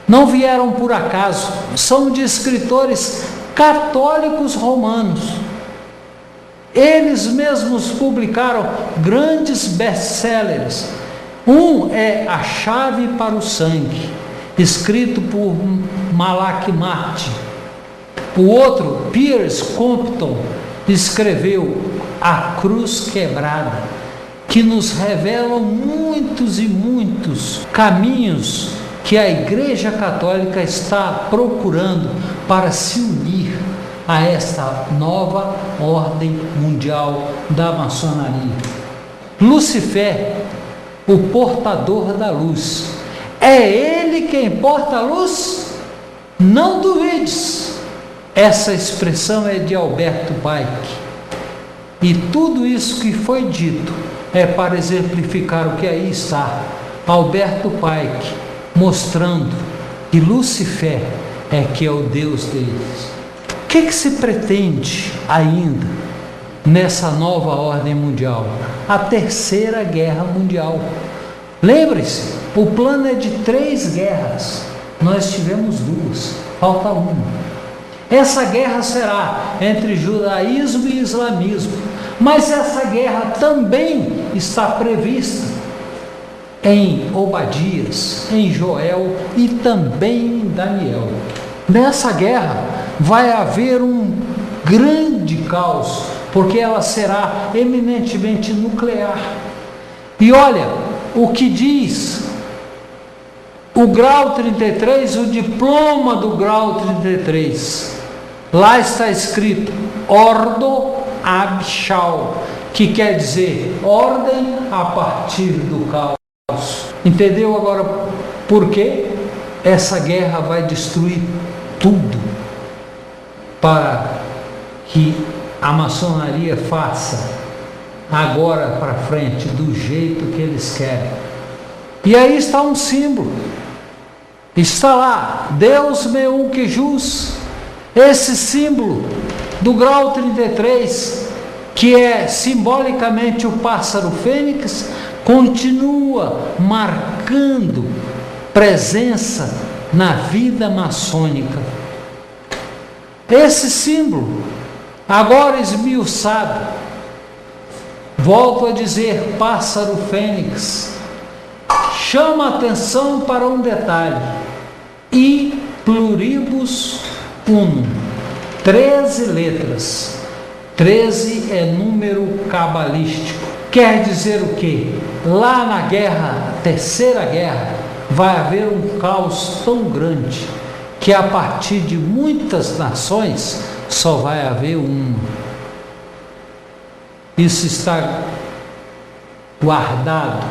não vieram por acaso, são de escritores católicos romanos. Eles mesmos publicaram grandes best-sellers. Um é A Chave para o Sangue, escrito por Malak Martin. O outro, Piers Compton, escreveu A Cruz Quebrada, que nos revelam muitos e muitos caminhos que a Igreja Católica está procurando para se unir a esta nova ordem mundial da maçonaria. Lúcifer, o portador da luz, é ele quem porta a luz? Não duvides. Essa expressão é de Alberto Pike. E tudo isso que foi dito é para exemplificar o que aí está. Alberto Pike mostrando que Lúcifer é que é o Deus deles. O que se pretende ainda nessa nova ordem mundial? A Terceira Guerra Mundial. Lembre-se, o plano é de 3 guerras. Nós tivemos 2, falta uma. Essa guerra será entre judaísmo e islamismo, mas essa guerra também está prevista em Obadias, em Joel e também em Daniel. Nessa guerra vai haver um grande caos, porque ela será eminentemente nuclear. E olha o que diz o grau 33, o diploma do grau 33. Lá está escrito Ordo ab Chao, que quer dizer ordem a partir do caos. Entendeu agora por quê? Essa guerra vai destruir tudo para que a maçonaria faça agora para frente do jeito que eles querem. E aí está um símbolo, está lá Deus meu que jus. Esse símbolo do grau 33, que é simbolicamente o pássaro fênix, continua marcando presença na vida maçônica. Esse símbolo, agora esmiuçado, volto a dizer, pássaro fênix, chama a atenção para um detalhe: I pluribus unum, 13 letras. 13 é número cabalístico. Quer dizer o quê? Lá na guerra, terceira guerra, vai haver um caos tão grande que a partir de muitas nações só vai haver uma. Isso está guardado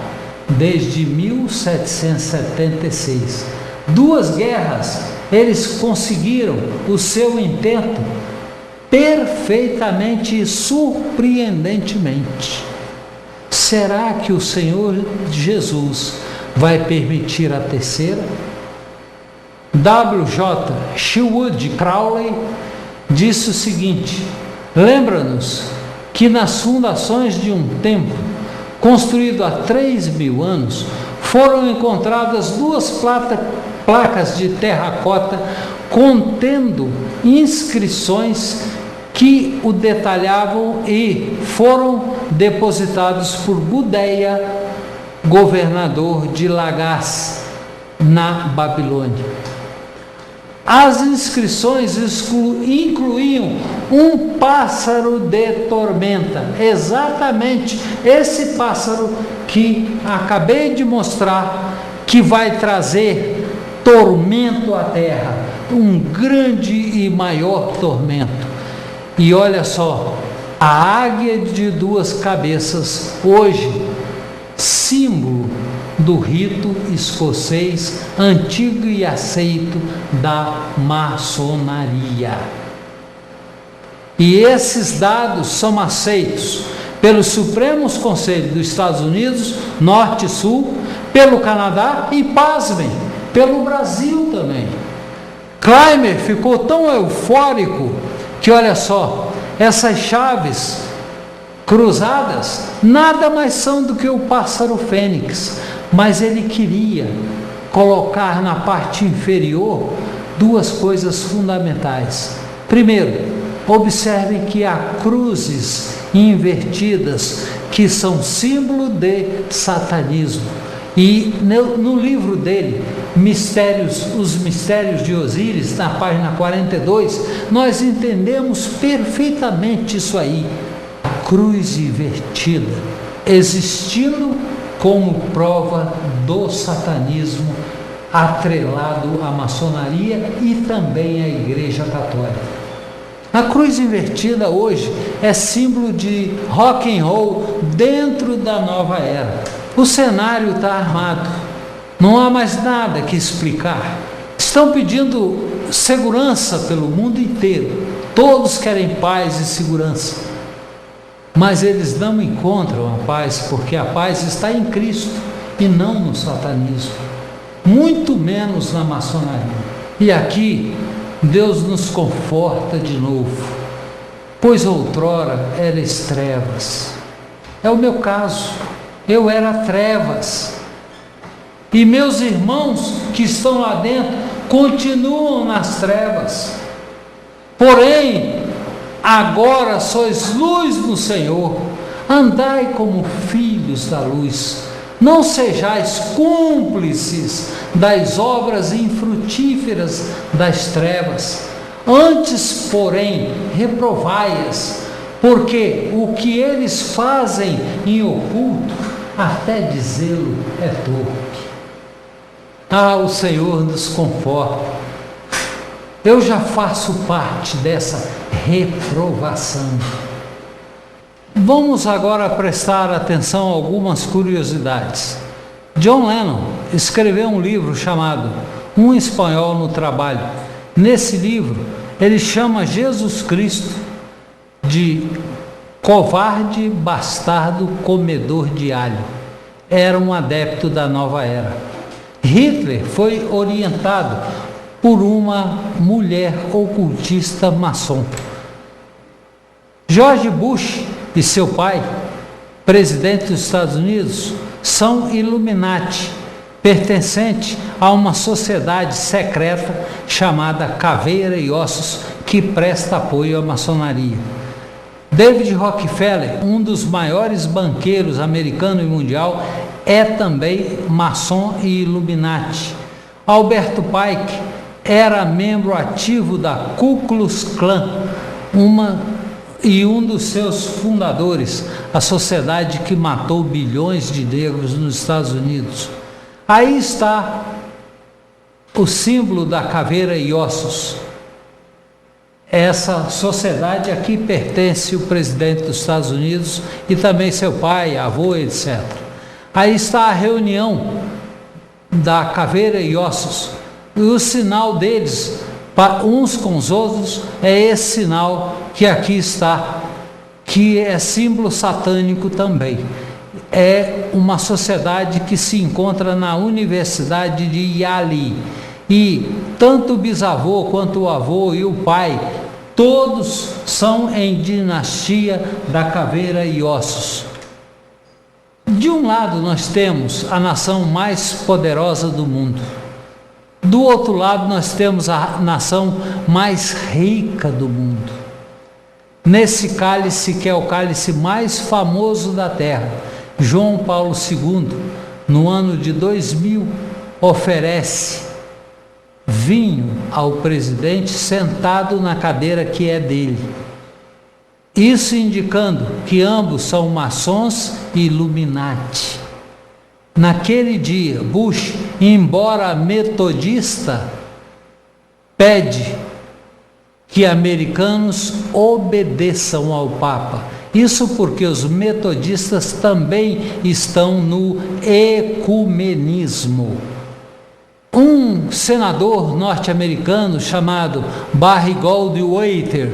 desde 1776. Duas guerras, eles conseguiram o seu intento perfeitamente e surpreendentemente. Será que o Senhor Jesus vai permitir a terceira? W.J. Sherwood Crowley disse o seguinte: lembra-nos que nas fundações de um templo construído há 3.000 anos foram encontradas duas placas de terracota contendo inscrições que o detalhavam e foram depositados por Budeia, governador de Lagash, na Babilônia. As inscrições incluíam um pássaro de tormenta, exatamente esse pássaro que acabei de mostrar, que vai trazer tormento à terra, um grande e maior tormento. E olha só, a águia de duas cabeças, hoje, símbolo do rito escocês antigo e aceito da maçonaria. E esses dados são aceitos pelos Supremos Conselhos dos Estados Unidos, Norte e Sul, pelo Canadá e, pasmem, pelo Brasil também. Clymer ficou tão eufórico que, olha só, essas chaves cruzadas nada mais são do que o pássaro fênix, mas ele queria colocar na parte inferior duas coisas fundamentais. Primeiro, observem que há cruzes invertidas que são símbolo de satanismo. E no livro dele, Os Mistérios de Osíris, na página 42, nós entendemos perfeitamente isso aí. A cruz invertida existindo como prova do satanismo atrelado à maçonaria e também à Igreja Católica. A cruz invertida hoje é símbolo de rock and roll dentro da nova era. O cenário está armado, não há mais nada que explicar. Estão pedindo segurança pelo mundo inteiro, todos querem paz e segurança, mas eles não encontram a paz, porque a paz está em Cristo e não no satanismo, muito menos na maçonaria. E aqui Deus nos conforta de novo, pois outrora eras trevas. É o meu caso, eu era trevas, e meus irmãos que estão lá dentro continuam nas trevas, porém agora sois luz no Senhor, andai como filhos da luz, não sejais cúmplices das obras infrutíferas das trevas, antes, porém, reprovai-as, porque o que eles fazem em oculto, até dizê-lo é torpe. Ah, o Senhor nos conforta. Eu já faço parte dessa reprovação. Vamos agora prestar atenção a algumas curiosidades. John Lennon escreveu um livro chamado Um Espanhol no Trabalho. Nesse livro, ele chama Jesus Cristo de covarde, bastardo, comedor de alho. Era um adepto da nova era. Hitler foi orientado por uma mulher ocultista maçom. George Bush e seu pai, presidente dos Estados Unidos, são Illuminati, pertencente a uma sociedade secreta chamada Caveira e Ossos, que presta apoio à maçonaria. David Rockefeller, um dos maiores banqueiros americano e mundial, é também maçom e Illuminati. Alberto Pike era membro ativo da Ku Klux Klan, uma e um dos seus fundadores, a sociedade que matou bilhões de negros nos Estados Unidos. Aí está o símbolo da caveira e ossos. Essa sociedade aqui pertence o presidente dos Estados Unidos e também seu pai, avô, etc. Aí está a reunião da caveira e ossos. E o sinal deles, uns com os outros, é esse sinal que aqui está, que é símbolo satânico também. É uma sociedade que se encontra na Universidade de Yale. E tanto o bisavô quanto o avô e o pai, todos são em dinastia da caveira e ossos. De um lado nós temos a nação mais poderosa do mundo. Do outro lado nós temos a nação mais rica do mundo. Nesse cálice, que é o cálice mais famoso da terra, João Paulo II, no ano de 2000, oferece vinho ao presidente sentado na cadeira que é dele. Isso indicando que ambos são maçons e Illuminati. Naquele dia, Bush, embora metodista, pede que americanos obedeçam ao Papa. Isso porque os metodistas também estão no ecumenismo. Um senador norte-americano chamado Barry Goldwater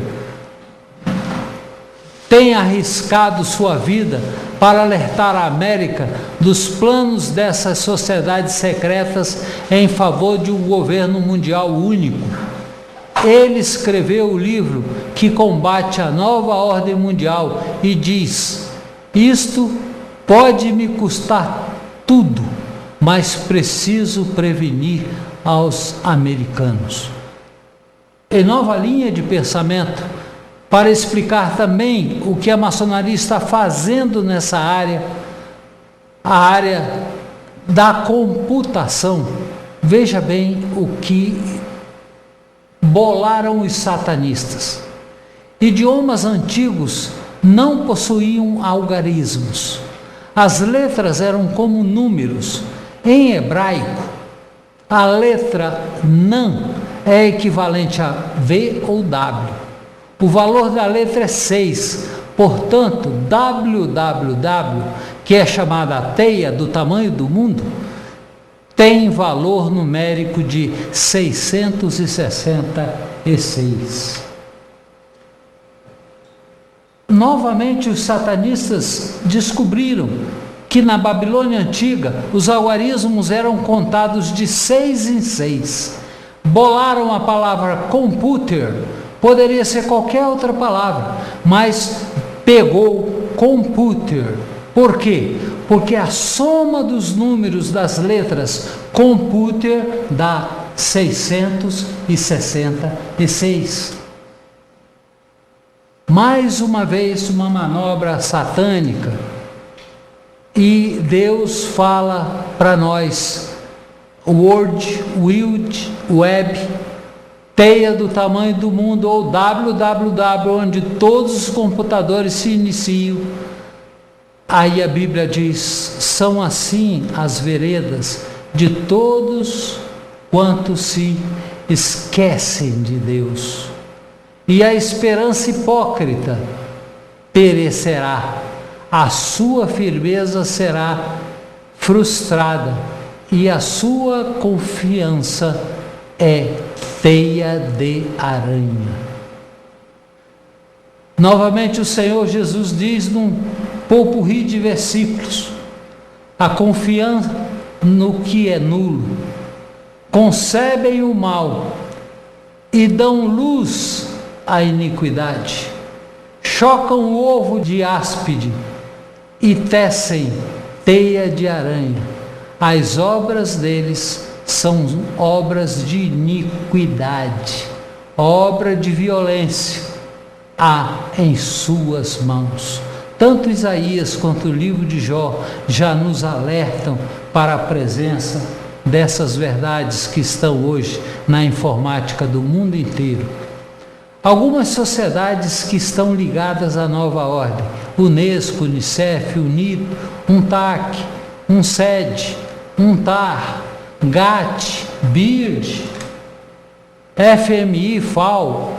tem arriscado sua vida para alertar a América dos planos dessas sociedades secretas em favor de um governo mundial único. Ele escreveu o livro que combate a nova ordem mundial e diz: isto pode me custar tudo, mas preciso prevenir aos americanos. Em nova linha de pensamento, para explicar também o que a maçonaria está fazendo nessa área, a área da computação. Veja bem o que bolaram os satanistas. Idiomas antigos não possuíam algarismos. As letras eram como números. Em hebraico, a letra Nan é equivalente a V ou W. O valor da letra é 6, portanto, www, que é chamada a teia do tamanho do mundo, tem valor numérico de 666. Novamente, os satanistas descobriram que na Babilônia Antiga os algarismos eram contados de 6 em 6. Bolaram a palavra computer. Poderia ser qualquer outra palavra, mas pegou computer. Por quê? Porque a soma dos números das letras computer dá 666. Mais uma vez, uma manobra satânica. E Deus fala para nós: World Wide Web, teia do tamanho do mundo, ou www, onde todos os computadores se iniciam. Aí a Bíblia diz: são assim as veredas de todos quantos se esquecem de Deus. E a esperança hipócrita perecerá, a sua firmeza será frustrada, e a sua confiança é teia de aranha. Novamente o Senhor Jesus diz num popurrí de versículos: a confiança no que é nulo, concebem o mal e dão luz à iniquidade, chocam o ovo de áspide e tecem teia de aranha. As obras deles são obras de iniquidade, obra de violência há em suas mãos. Tanto Isaías quanto o livro de Jó já nos alertam para a presença dessas verdades que estão hoje na informática do mundo inteiro. Algumas sociedades que estão ligadas à nova ordem: Unesco, Unicef, UNIDO, UNTAC, UNCED, UNTAR, GATT, BIRD, FMI, FAO,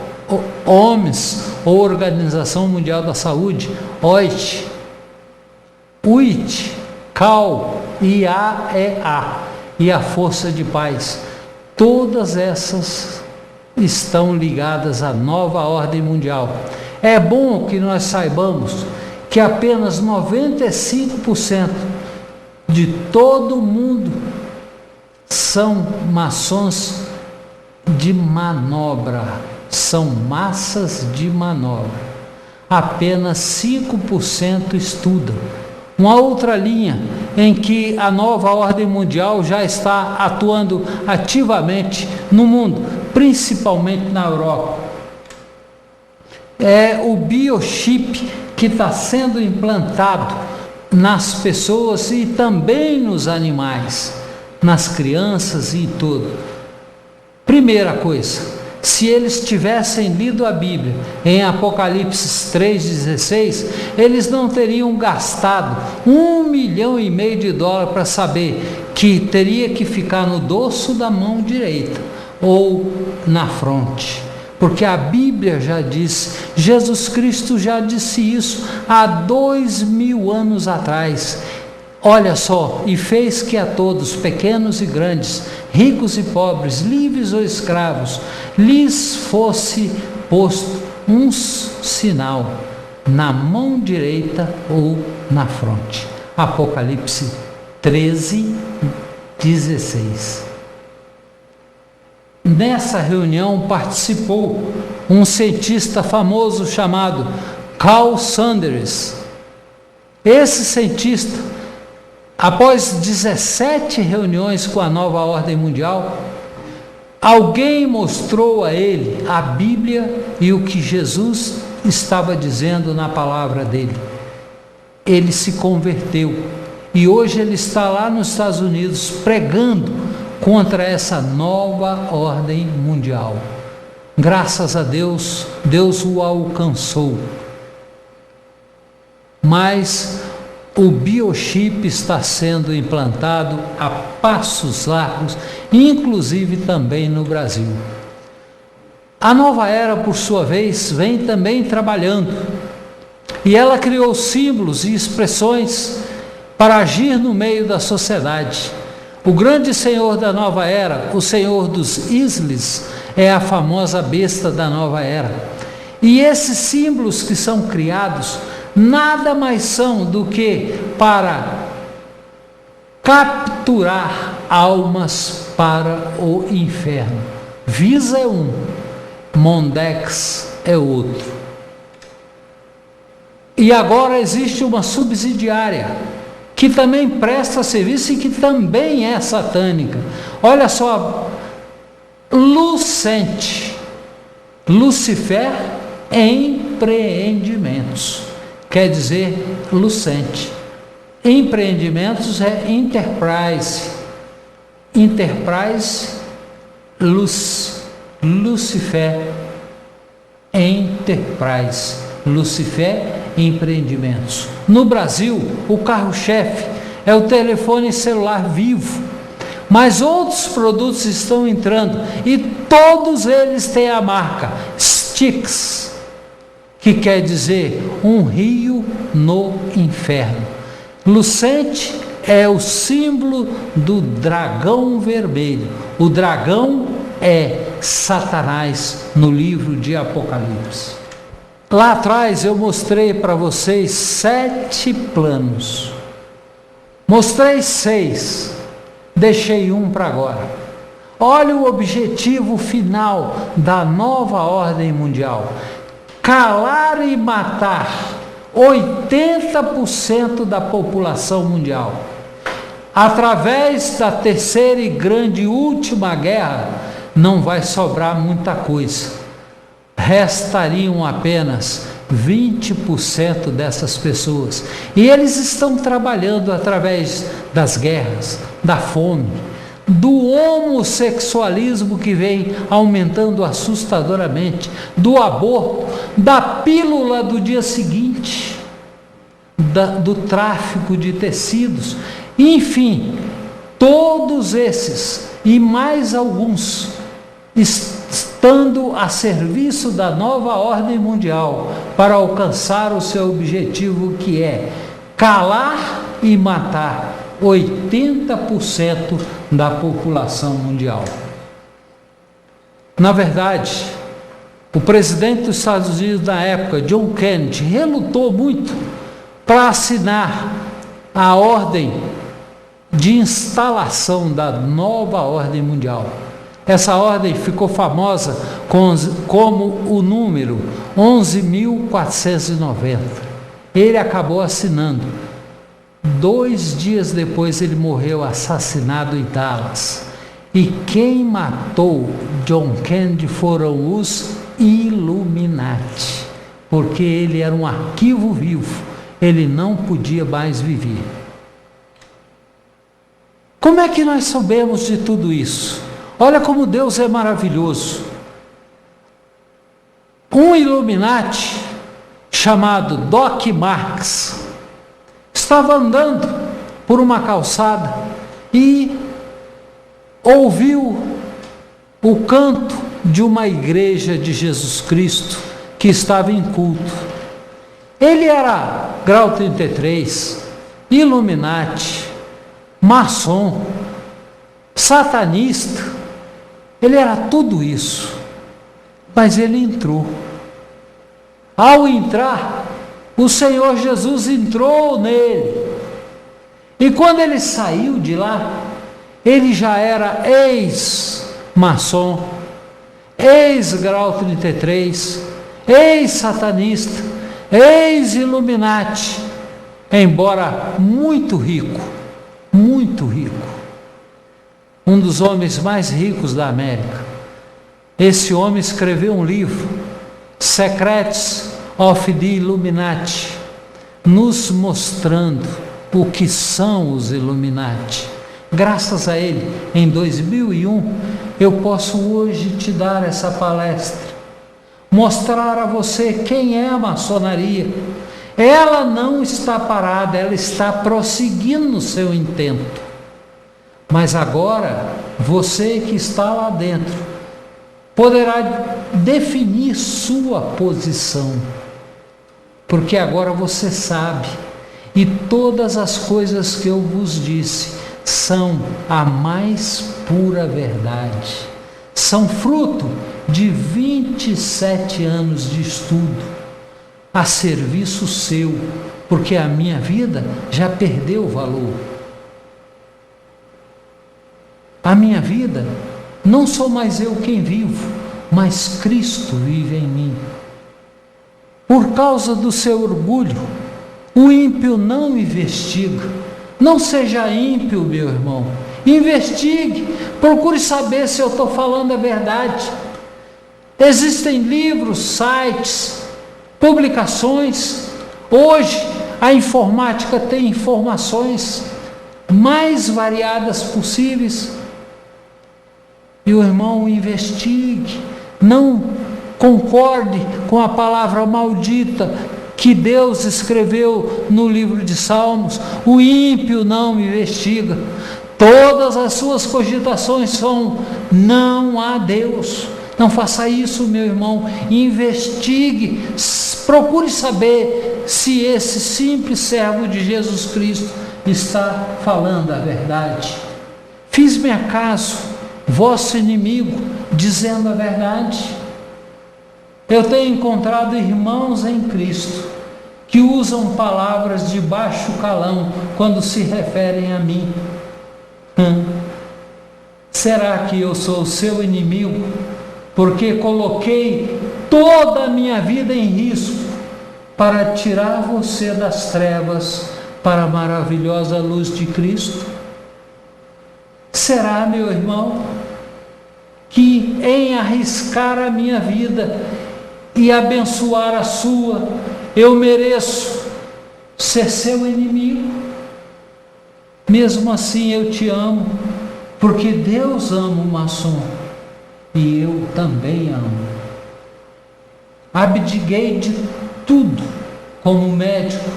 OMS, ou Organização Mundial da Saúde, OIT, UIT, CAL, IAEA e a Força de Paz. Todas essas estão ligadas à nova ordem mundial. É bom que nós saibamos que apenas 95% de todo mundo são maçons de manobra, são massas de manobra. Apenas 5% estudam. Uma outra linha em que a nova ordem mundial já está atuando ativamente no mundo, principalmente na Europa, é o biochip que está sendo implantado nas pessoas e também nos animais, nas crianças e tudo. Primeira coisa, se eles tivessem lido a Bíblia em Apocalipse 3,16, eles não teriam gastado $1,5 milhão para saber que teria que ficar no dorso da mão direita ou na fronte. Porque a Bíblia já diz, Jesus Cristo já disse isso há 2000 anos atrás. Olha só, e fez que a todos, pequenos e grandes, ricos e pobres, livres ou escravos, lhes fosse posto um sinal na mão direita ou na fronte. Apocalipse 13:16. Nessa reunião participou um cientista famoso chamado Carl Sanders. Esse cientista, após 17 reuniões com a nova ordem mundial, alguém mostrou a ele a Bíblia e o que Jesus estava dizendo na palavra dele. Ele se converteu e hoje ele está lá nos Estados Unidos pregando contra essa nova ordem mundial. Graças a Deus, Deus o alcançou. Mas o biochip está sendo implantado a passos largos, inclusive também no Brasil. A nova era, por sua vez, vem também trabalhando. E ela criou símbolos e expressões para agir no meio da sociedade. O grande senhor da nova era, o senhor dos isles, é a famosa besta da nova era. E esses símbolos que são criados nada mais são do que para capturar almas para o inferno. Visa é um, Mondex é outro. E agora existe uma subsidiária que também presta serviço e que também é satânica. Olha só, Lucente, Lucifer Empreendimentos, quer dizer Lucente. Empreendimentos é Enterprise, Lucifer Enterprise, Lucifer Empreendimentos. No Brasil, o carro-chefe é o telefone celular Vivo, mas outros produtos estão entrando e todos eles têm a marca Styx, que quer dizer um rio no inferno. Lucente é o símbolo do dragão vermelho. O dragão é Satanás no livro de Apocalipse. Lá atrás eu mostrei para vocês 7 planos. Mostrei 6, deixei um para agora. Olha o objetivo final da nova ordem mundial: calar e matar 80% da população mundial. Através da terceira e grande última guerra, não vai sobrar muita coisa. Restariam apenas 20% dessas pessoas. E eles estão trabalhando através das guerras, da fome, do homossexualismo que vem aumentando assustadoramente, do aborto, da pílula do dia seguinte, do tráfico de tecidos, enfim, todos esses e mais alguns estando a serviço da nova ordem mundial para alcançar o seu objetivo, que é calar e matar 80% da população mundial. Na verdade, o presidente dos Estados Unidos na época, John Kennedy, relutou muito para assinar a ordem de instalação da nova ordem mundial. Essa ordem ficou famosa como o número 11.490. Ele acabou assinando. 2 dias depois ele morreu assassinado em Dallas. E quem matou John Kennedy foram os Illuminati, porque ele era um arquivo vivo, ele não podia mais viver. Como é que nós sabemos de tudo isso? Olha como Deus é maravilhoso. Um Illuminati chamado Doc Marx estava andando por uma calçada e ouviu o canto de uma igreja de Jesus Cristo que estava em culto. Ele era grau 33, Illuminati, maçom, satanista. Ele era tudo isso, mas ele entrou. Ao entrar, o Senhor Jesus entrou nele. E quando ele saiu de lá, ele já era ex-maçom, ex-grau 33, ex-satanista, ex-Illuminati, embora muito rico, muito rico. Um dos homens mais ricos da América. Esse homem escreveu um livro, Secrets of the Illuminati, nos mostrando o que são os Illuminati. Graças a ele, em 2001, eu posso hoje te dar essa palestra, mostrar a você quem é a maçonaria. Ela não está parada, ela está prosseguindo no seu intento. Mas agora, você que está lá dentro, poderá definir sua posição, porque agora você sabe, e todas as coisas que eu vos disse são a mais pura verdade, são fruto de 27 anos de estudo, a serviço seu, porque a minha vida já perdeu valor. A minha vida, não sou mais eu quem vivo, mas Cristo vive em mim. Por causa do seu orgulho, o ímpio não investiga. Não seja ímpio, meu irmão. Investigue, procure saber se eu estou falando a verdade. Existem livros, sites, publicações. Hoje, a informática tem informações mais variadas possíveis. E o irmão investigue, não concorde com a palavra maldita que Deus escreveu no livro de Salmos. O ímpio não investiga, todas as suas cogitações são: não há Deus. Não faça isso, meu irmão. Investigue, procure saber se esse simples servo de Jesus Cristo está falando a verdade. Fiz-me acaso vosso inimigo, dizendo a verdade? Eu tenho encontrado irmãos em Cristo que usam palavras de baixo calão quando se referem a mim. Será que eu sou o seu inimigo porque coloquei toda a minha vida em risco para tirar você das trevas para a maravilhosa luz de Cristo? Será, meu irmão, que em arriscar a minha vida e abençoar a sua, eu mereço ser seu inimigo? Mesmo assim eu te amo, porque Deus ama o maçom e eu também amo. Abdiquei de tudo como médico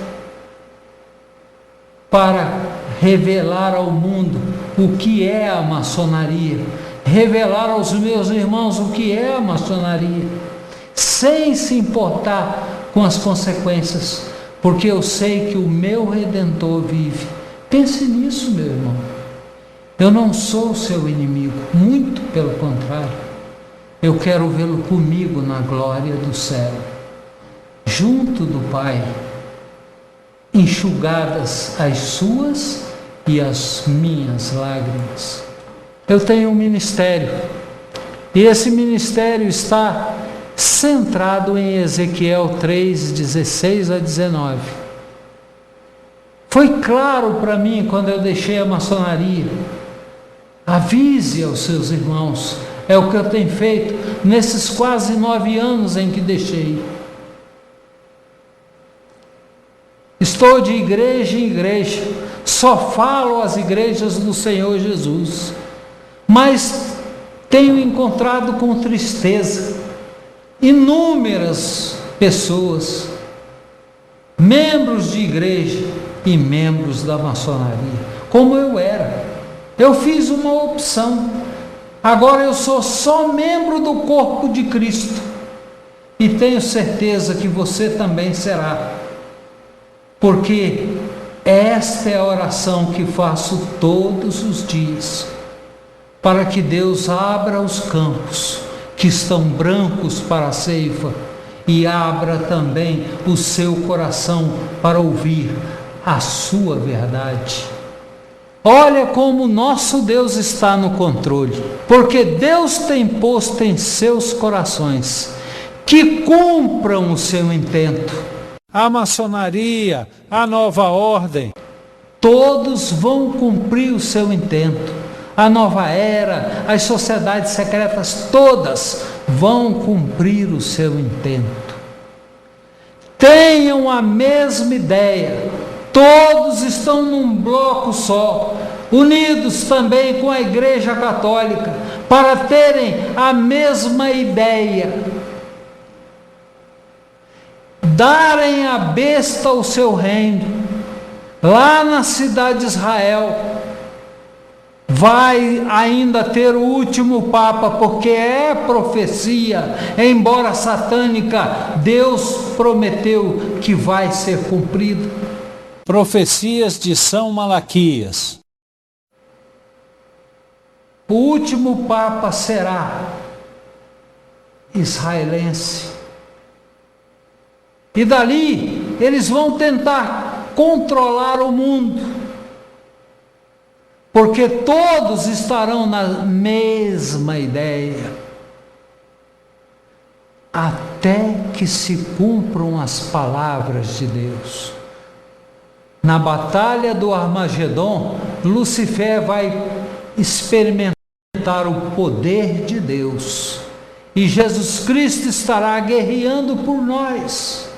para revelar ao mundo o que é a maçonaria, revelar aos meus irmãos o que é a maçonaria, sem se importar com as consequências, porque eu sei que o meu Redentor vive. Pense nisso, meu irmão. Eu não sou seu inimigo, muito pelo contrário. Eu quero vê-lo comigo na glória do céu, junto do Pai, enxugadas as suas e as minhas lágrimas. Eu tenho um ministério, e esse ministério está centrado em Ezequiel 3, 16 a 19. Foi claro para mim quando eu deixei a maçonaria. Avise aos seus irmãos. É o que eu tenho feito nesses quase 9 anos em que deixei. Estou de igreja em igreja, só falo às igrejas do Senhor Jesus, mas tenho encontrado com tristeza inúmeras pessoas, membros de igreja e membros da maçonaria, como eu era. Eu fiz uma opção. Agora eu sou só membro do corpo de Cristo, e tenho certeza que você também será, porque esta é a oração que faço todos os dias, para que Deus abra os campos que estão brancos para a ceifa, e abra também o seu coração para ouvir a sua verdade. Olha como nosso Deus está no controle, porque Deus tem posto em seus corações que cumpram o seu intento. A maçonaria, a nova ordem, todos vão cumprir o seu intento. A nova era, as sociedades secretas, todas vão cumprir o seu intento. Tenham a mesma ideia. Todos estão num bloco só, unidos também com a Igreja Católica, para terem a mesma ideia. Darem à besta o seu reino, lá na cidade de Israel. Vai ainda ter o último Papa, porque é profecia, embora satânica, Deus prometeu que vai ser cumprido. Profecias de São Malaquias. O último Papa será israelense. E dali eles vão tentar controlar o mundo, porque todos estarão na mesma ideia, até que se cumpram as palavras de Deus. Na batalha do Armagedon, Lucifer vai experimentar o poder de Deus, e Jesus Cristo estará guerreando por nós,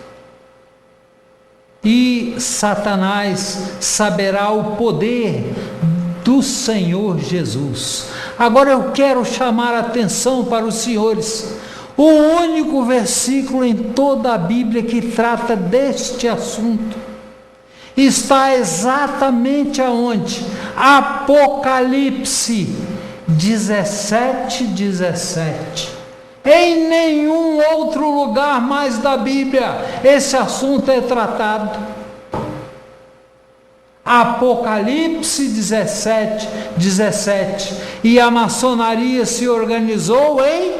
e Satanás saberá o poder do Senhor Jesus. Agora eu quero chamar a atenção para os senhores. O único versículo em toda a Bíblia que trata deste assunto está exatamente aonde? Apocalipse 17, 17. Em nenhum outro lugar mais da Bíblia esse assunto é tratado. Apocalipse 17, 17. E a maçonaria se organizou em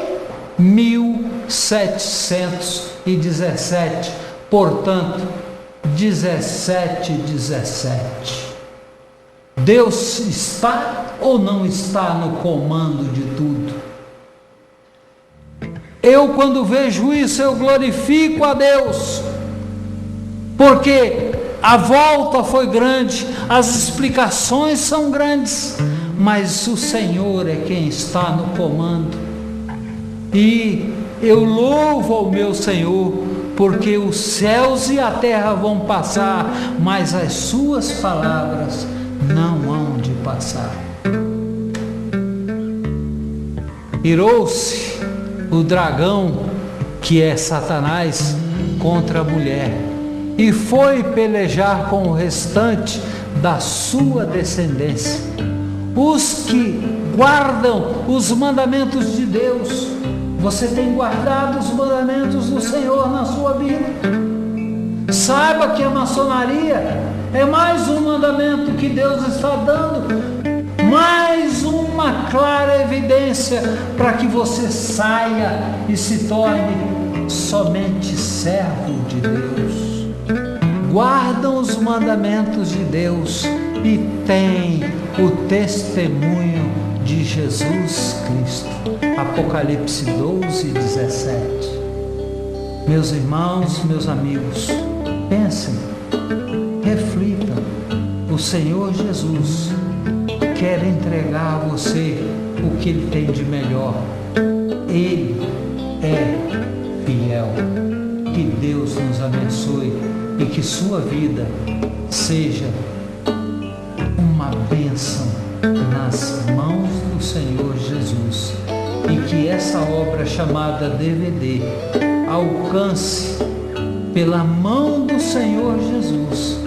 1717. Portanto, 17, 17. Deus está ou não está no comando de tudo? Eu, quando vejo isso, eu glorifico a Deus, porque a volta foi grande, as explicações são grandes, mas o Senhor é quem está no comando. E eu louvo ao meu Senhor, porque os céus e a terra vão passar, mas as suas palavras não hão de passar. Irou-se o dragão, que é Satanás, contra a mulher, e foi pelejar com o restante da sua descendência, os que guardam os mandamentos de Deus. Você tem guardado os mandamentos do Senhor na sua vida? Saiba que a maçonaria é mais um mandamento que Deus está dando, mais uma clara evidência para que você saia e se torne somente servo de Deus. Guardam os mandamentos de Deus e têm o testemunho de Jesus Cristo. Apocalipse 12:17. Meus irmãos, meus amigos, pensem, reflitam. O Senhor Jesus quer entregar a você o que Ele tem de melhor. Ele é fiel. Que Deus nos abençoe e que sua vida seja uma bênção nas mãos do Senhor Jesus, e que essa obra chamada DVD alcance pela mão do Senhor Jesus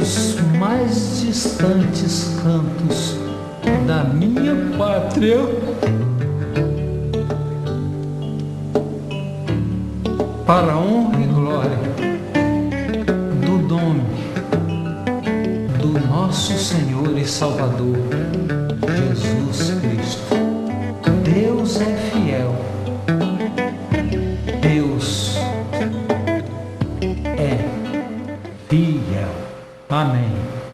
os mais distantes cantos da minha pátria, para a honra e glória do nome do nosso Senhor e Salvador Jesus Cristo. Deus é fiel. Deus é fiel. Amém.